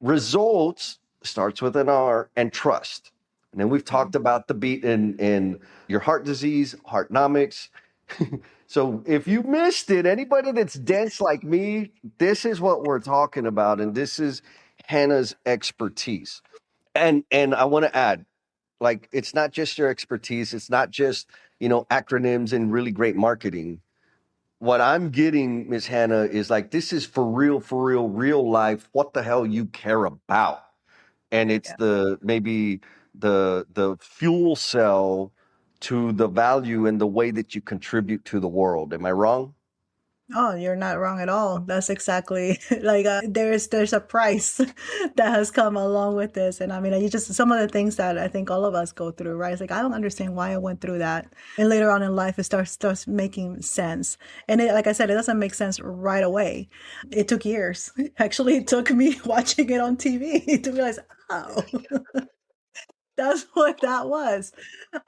results starts with an R, and trust. And then we've talked Mhm. about the beat in your heart disease, Heartnomics. So if you missed it, anybody that's dense like me, this is what we're talking about, and this is Hannah's expertise. And I want to add, like, it's not just your expertise, it's not just acronyms and really great marketing. What I'm getting, Miss Hannah, is like this is for real, real life. What the hell you care about? And it's Yeah. the maybe the fuel cell to the value and the way that you contribute to the world. Am I wrong? Oh, you're not wrong at all. That's exactly like there's a price that has come along with this. And I mean, you just some of the things that I think all of us go through, right? It's like I don't understand why I went through that. And later on in life it starts making sense. And it, like I said, it doesn't make sense right away. It took years. Actually, it took me watching it on TV to realize, oh, that's what that was.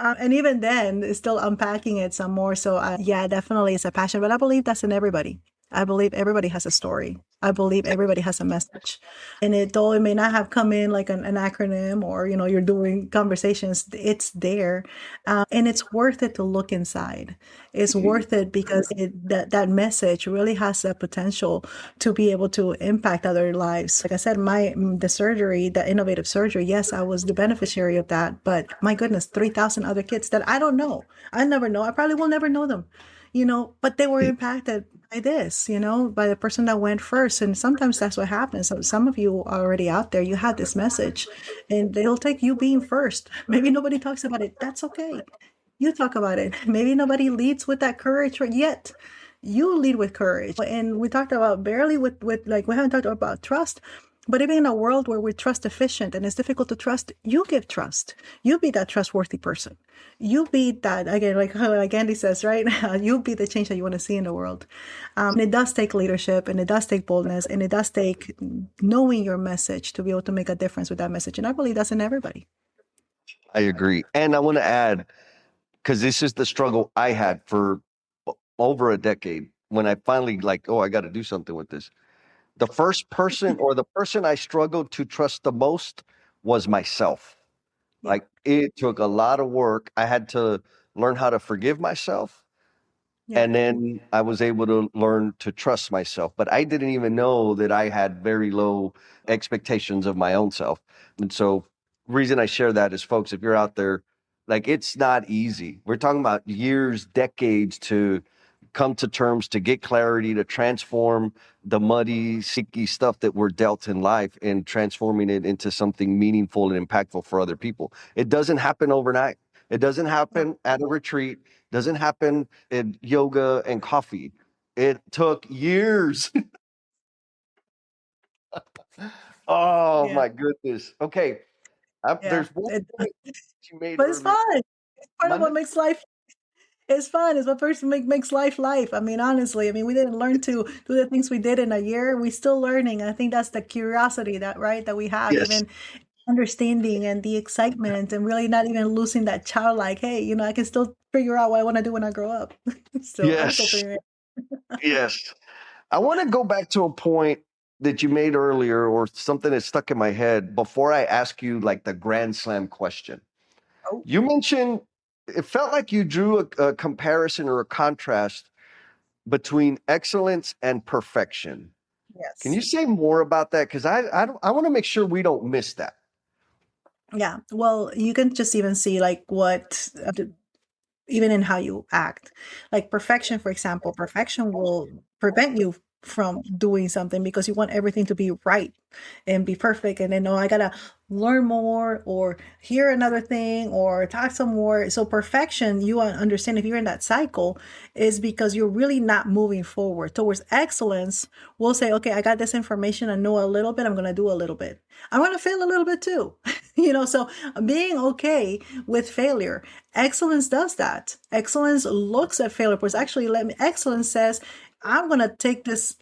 And even then, it's still unpacking it some more. So, yeah, definitely it's a passion, but I believe that's in everybody. I believe everybody has a story. I believe everybody has a message. And it, though it may not have come in like an acronym or, you're doing conversations, it's there. And it's worth it to look inside. It's worth it because that message really has the potential to be able to impact other lives. Like I said, the surgery, the innovative surgery, yes, I was the beneficiary of that, but my goodness, 3,000 other kids that I don't know. I never know. I probably will never know them, but they were impacted by this, by the person that went first. And sometimes that's what happens. So some of you are already out there, you have this message and it'll take you being first. Maybe nobody talks about it. That's okay. You talk about it. Maybe nobody leads with that courage yet. You lead with courage. And we talked about barely with like we haven't talked about trust, but even in a world where we're trust deficient and it's difficult to trust, you give trust. You be that trustworthy person. You be that again, like Andy says, right? You be the change that you want to see in the world. And it does take leadership, and it does take boldness, and it does take knowing your message to be able to make a difference with that message. And I believe that's in everybody. I agree. And I want to add, because this is the struggle I had for over a decade when I finally like, oh, I got to do something with this. The first person or the person I struggled to trust the most was myself. Yeah. Like it took a lot of work. I had to learn how to forgive myself. Yeah. And then I was able to learn to trust myself. But I didn't even know that I had very low expectations of my own self. And so, reason I share that is, folks, if you're out there, like it's not easy. We're talking about years, decades to come to terms, to get clarity, to transform the muddy, sticky stuff that we're dealt in life and transforming it into something meaningful and impactful for other people. It doesn't happen overnight. It doesn't No. happen at a retreat, doesn't happen in yoga and coffee. It took years. Oh Yeah. my goodness. Okay. Yeah. There's one point you made But it's earlier. fun. Part of Monday? what makes life it's fun. It's what makes life life. I mean, honestly, I mean, we didn't learn to do the things we did in a year. We're still learning. I think that's the curiosity that right that we have, Yes. even understanding and the excitement, and really not even losing that childlike. Hey, I can still figure out what I want to do when I grow up. So I'm still Yes. figuring it. Yes. I want to go back to a point that you made earlier or something that stuck in my head before I ask you like the grand slam question. Oh, You mentioned it felt like you drew a comparison or a contrast between excellence and perfection. Can yes. you say more about that? Because I want to make sure we don't miss that. Yeah. Well, you can just even see like what even in how you act. Like perfection, for example, perfection will prevent you from doing something because you want everything to be right and be perfect. And then, no, I gotta learn more or hear another thing or talk some more. So, perfection, you understand if you're in that cycle, is because you're really not moving forward towards excellence. We'll say, okay, I got this information, I know a little bit, I'm gonna do a little bit. I'm gonna fail a little bit too. So being okay with failure. Excellence does that. Excellence looks at failure, but actually, excellence says, I'm gonna take this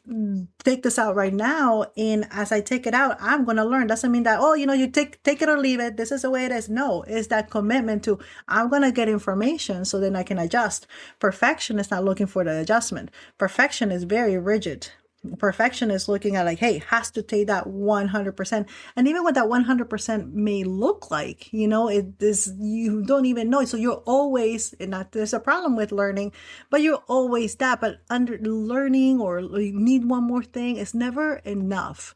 out right now, and as I take it out, I'm gonna learn. Doesn't mean that, oh, you take it or leave it. This is the way it is. No, it's that commitment to, I'm gonna get information so then I can adjust. Perfection is not looking for the adjustment. Perfection is very rigid. Perfection is looking at like, hey, has to take that 100%. And even what that 100% may look like, it is, you don't even know. So you're always, and not, there's a problem with learning, but you're always that, but under learning or you need one more thing, it's never enough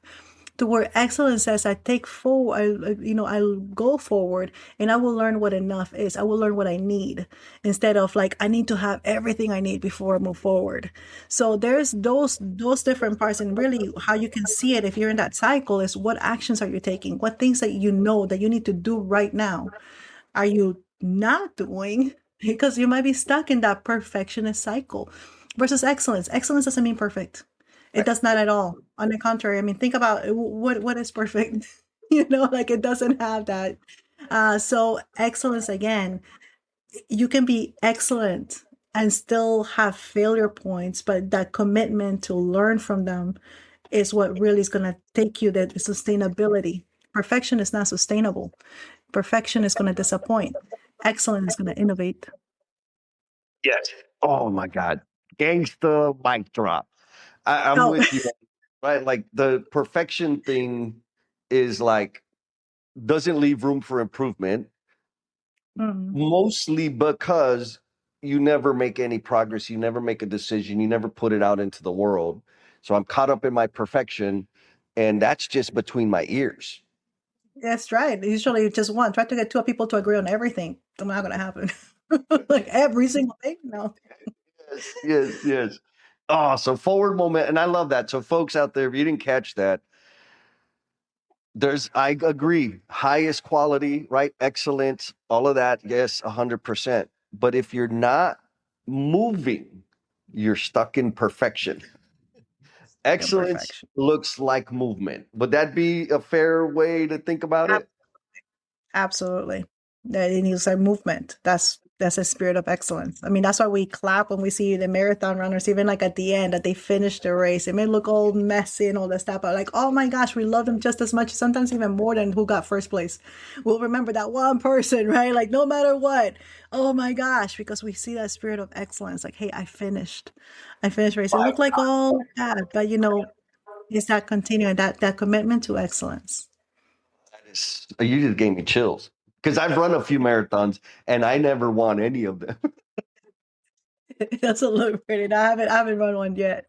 to where excellence says I take forward, I'll go forward and I will learn what enough is. I will learn what I need instead of like I need to have everything I need before I move forward. So there's those different parts, and really how you can see it if you're in that cycle is what actions are you taking? What things that you know that you need to do right now are you not doing? Because you might be stuck in that perfectionist cycle. versus excellence. Excellence doesn't mean perfect. It does not at all. On the contrary, I mean, think about what is perfect. Like it doesn't have that. So excellence again, you can be excellent and still have failure points, but that commitment to learn from them is what really is going to take you the sustainability. Perfection is not sustainable. Perfection is going to disappoint. Excellence is going to innovate. Yes. Oh my God. Gangsta mic drop. I'm Oh, with you, right? Like the perfection thing is like doesn't leave room for improvement, mm, mostly because you never make any progress, you never make a decision, you never put it out into the world. So I'm caught up in my perfection, and that's just between my ears. that's right. Usually just one. Try to get two people to agree on everything. It's not going to happen. Like every single thing. No. Yes, yes, yes. Oh, so forward moment, and I love that. So, folks out there, if you didn't catch that, I agree, highest quality, right? Excellence, all of that, yes, 100%. But if you're not moving, you're stuck in perfection. Excellence Imperfection. looks like movement. Would that be a fair way to think about it? Absolutely. That it needs a movement. That's a spirit of excellence. I mean, that's why we clap when we see the marathon runners, even like at the end that they finish the race. It may look all messy and all that stuff, but like, oh my gosh, we love them just as much, sometimes even more than who got first place. We'll remember that one person, right? Like no matter what. Oh my gosh, because we see that spirit of excellence. Like, hey, I finished. I finished race. It looked like all bad, but it's that continuing that commitment to excellence. You just gave me chills because I've run a few marathons and I never won any of them. It doesn't look pretty. I haven't run one yet.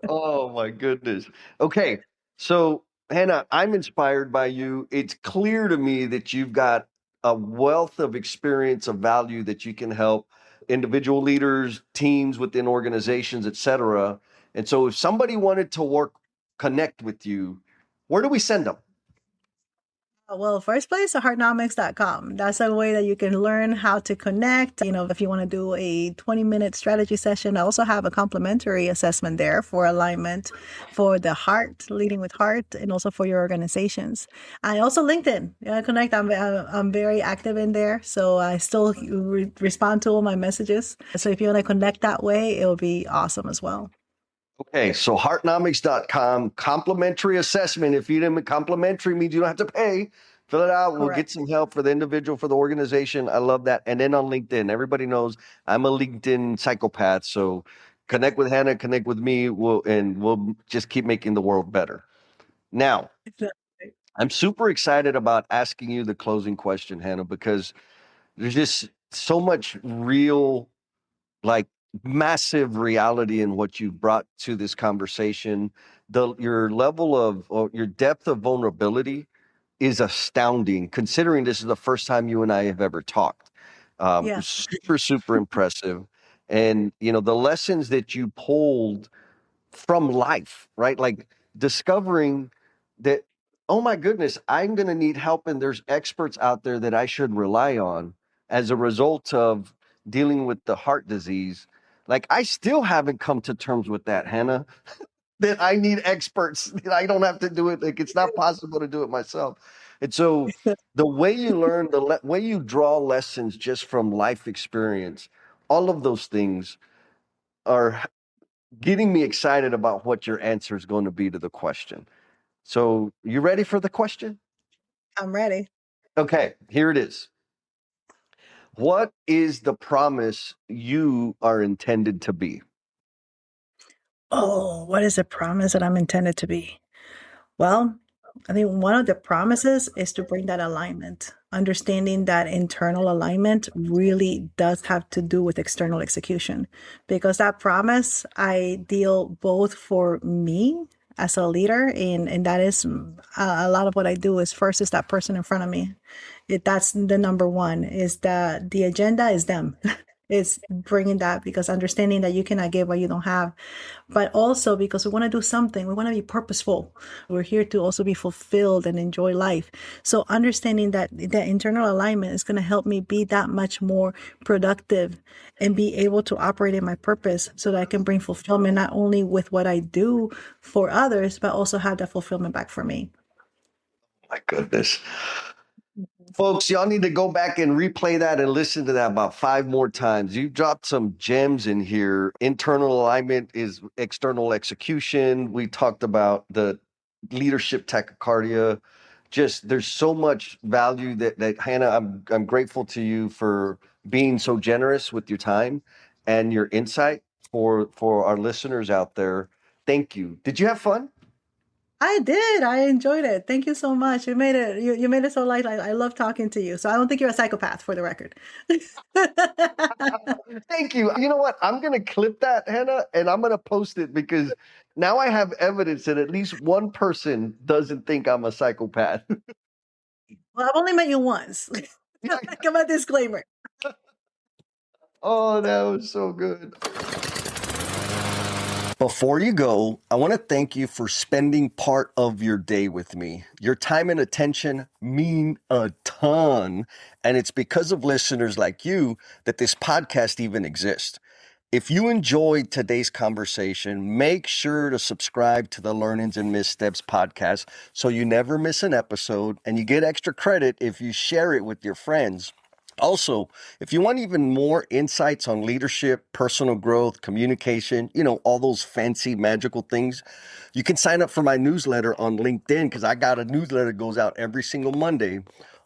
Oh my goodness. Okay. So, Hannah, I'm inspired by you. It's clear to me that you've got a wealth of experience of value that you can help individual leaders, teams within organizations, etc. And so if somebody wanted to connect with you, where do we send them? Well, first place, heartnomics.com. That's a way that you can learn how to connect. If you want to do a 20-minute strategy session, I also have a complimentary assessment there for alignment for the heart, leading with heart, and also for your organizations. I also LinkedIn. Yeah, connect. I'm very active in there, so I still respond to all my messages. So if you want to connect that way, it will be awesome as well. Okay, so heartnomics.com, complimentary assessment. If you didn't, complimentary means you don't have to pay. Fill it out. We'll get Correct. some help for the individual, for the organization. I love that. And then on LinkedIn, everybody knows I'm a LinkedIn psychopath. So connect with Hannah, connect with me, we'll just keep making the world better. Now, I'm super excited about asking you the closing question, Hannah, because there's just so much real, like massive reality in what you brought to this conversation. Your level of, or your depth of vulnerability is astounding, considering this is the first time you and I have ever talked. Yeah. Super, super impressive. And, the lessons that you pulled from life, right? Like discovering that, oh my goodness, I'm going to need help, and there's experts out there that I should rely on as a result of dealing with the heart disease. Like, I still haven't come to terms with that, Hannah, that I need experts, that I don't have to do it. Like, it's not possible to do it myself. And so, the way you learn, way you draw lessons just from life experience, all of those things are getting me excited about what your answer is going to be to the question. So, you ready for the question? I'm ready. Okay, here it is. What is the promise you are intended to be? Oh, what is the promise that I'm intended to be? Well, I think one of the promises is to bring that alignment, understanding that internal alignment really does have to do with external execution. Because that promise, I deal both for me as a leader, and that is a lot of what I do is first is that person in front of me. That's the number one, is that the agenda is them. is bringing that, because understanding that you cannot give what you don't have, but also because we want to do something. We want to be purposeful. We're here to also be fulfilled and enjoy life. So understanding that internal alignment is going to help me be that much more productive and be able to operate in my purpose so that I can bring fulfillment not only with what I do for others, but also have that fulfillment back for me. My goodness. Folks, y'all need to go back and replay that and listen to that about 5 more times. You dropped some gems in here. Internal alignment is external execution. We talked about the leadership tachycardia. Just there's so much value that Hannah, I'm grateful to you for being so generous with your time and your insight for our listeners out there. Thank you. Did you have fun? I did. I enjoyed it. Thank you so much. You made it so light. I love talking to you. So I don't think you're a psychopath, for the record. Thank you. You know what? I'm going to clip that, Hannah, and I'm going to post it because now I have evidence that at least one person doesn't think I'm a psychopath. Well, I've only met you once. Come on, disclaimer. Oh, that was so good. Before you go, I want to thank you for spending part of your day with me. Your time and attention mean a ton, and it's because of listeners like you that this podcast even exists. If you enjoyed today's conversation, make sure to subscribe to the Learnings and Missteps podcast so you never miss an episode, and you get extra credit if you share it with your friends. Also, if you want even more insights on leadership, personal growth, communication, all those fancy magical things, you can sign up for my newsletter on LinkedIn because I got a newsletter that goes out every single Monday.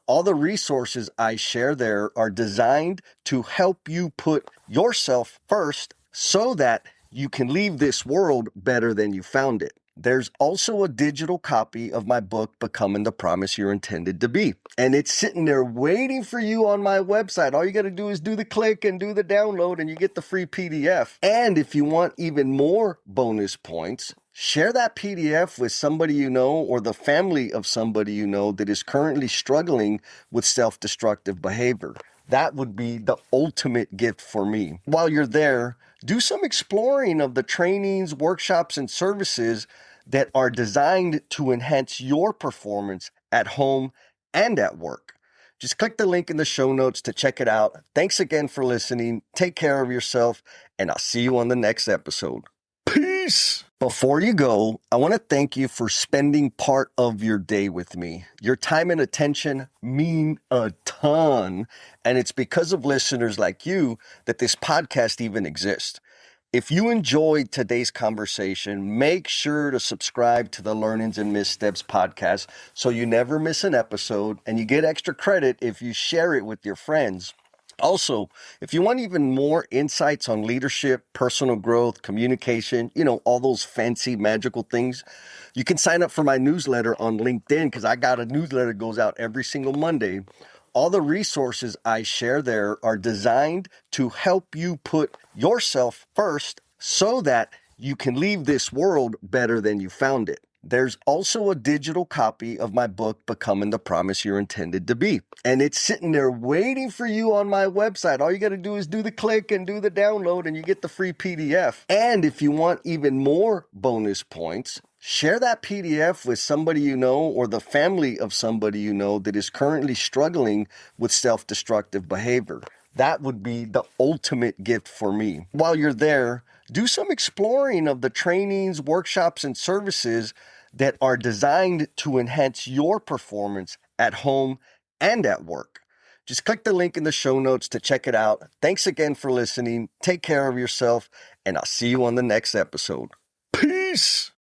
All the resources I share there are designed to help you put yourself first so that you can leave this world better than you found it. There's also a digital copy of my book, Becoming the Promise You're Intended to Be. And it's sitting there waiting for you on my website. All you got to do is do the click and do the download, and you get the free PDF. And if you want even more bonus points, share that PDF with somebody you know or the family of somebody you know that is currently struggling with self-destructive behavior. That would be the ultimate gift for me. While you're there, do some exploring of the trainings, workshops, and services that are designed to enhance your performance at home and at work. Just click the link in the show notes to check it out. Thanks again for listening. Take care of yourself, and I'll see you on the next episode. Peace. Before you go, I want to thank you for spending part of your day with me. Your time and attention mean a ton, and it's because of listeners like you that this podcast even exists. If you enjoyed today's conversation, make sure to subscribe to the Learnings and Missteps podcast so you never miss an episode, and you get extra credit if you share it with your friends. Also, if you want even more insights on leadership, personal growth, communication, all those fancy magical things, you can sign up for my newsletter on LinkedIn because I got a newsletter that goes out every single Monday. All the resources I share there are designed to help you put yourself first so that you can leave this world better than you found it. There's also a digital copy of my book, Becoming the Promise You're Intended to Be. And it's sitting there waiting for you on my website. All you got to do is do the click and do the download, and you get the free PDF. And if you want even more bonus points, share that PDF with somebody you know or the family of somebody you know that is currently struggling with self-destructive behavior. That would be the ultimate gift for me. While you're there, do some exploring of the trainings, workshops, and services that are designed to enhance your performance at home and at work. Just click the link in the show notes to check it out. Thanks again for listening. Take care of yourself, and I'll see you on the next episode. Peace.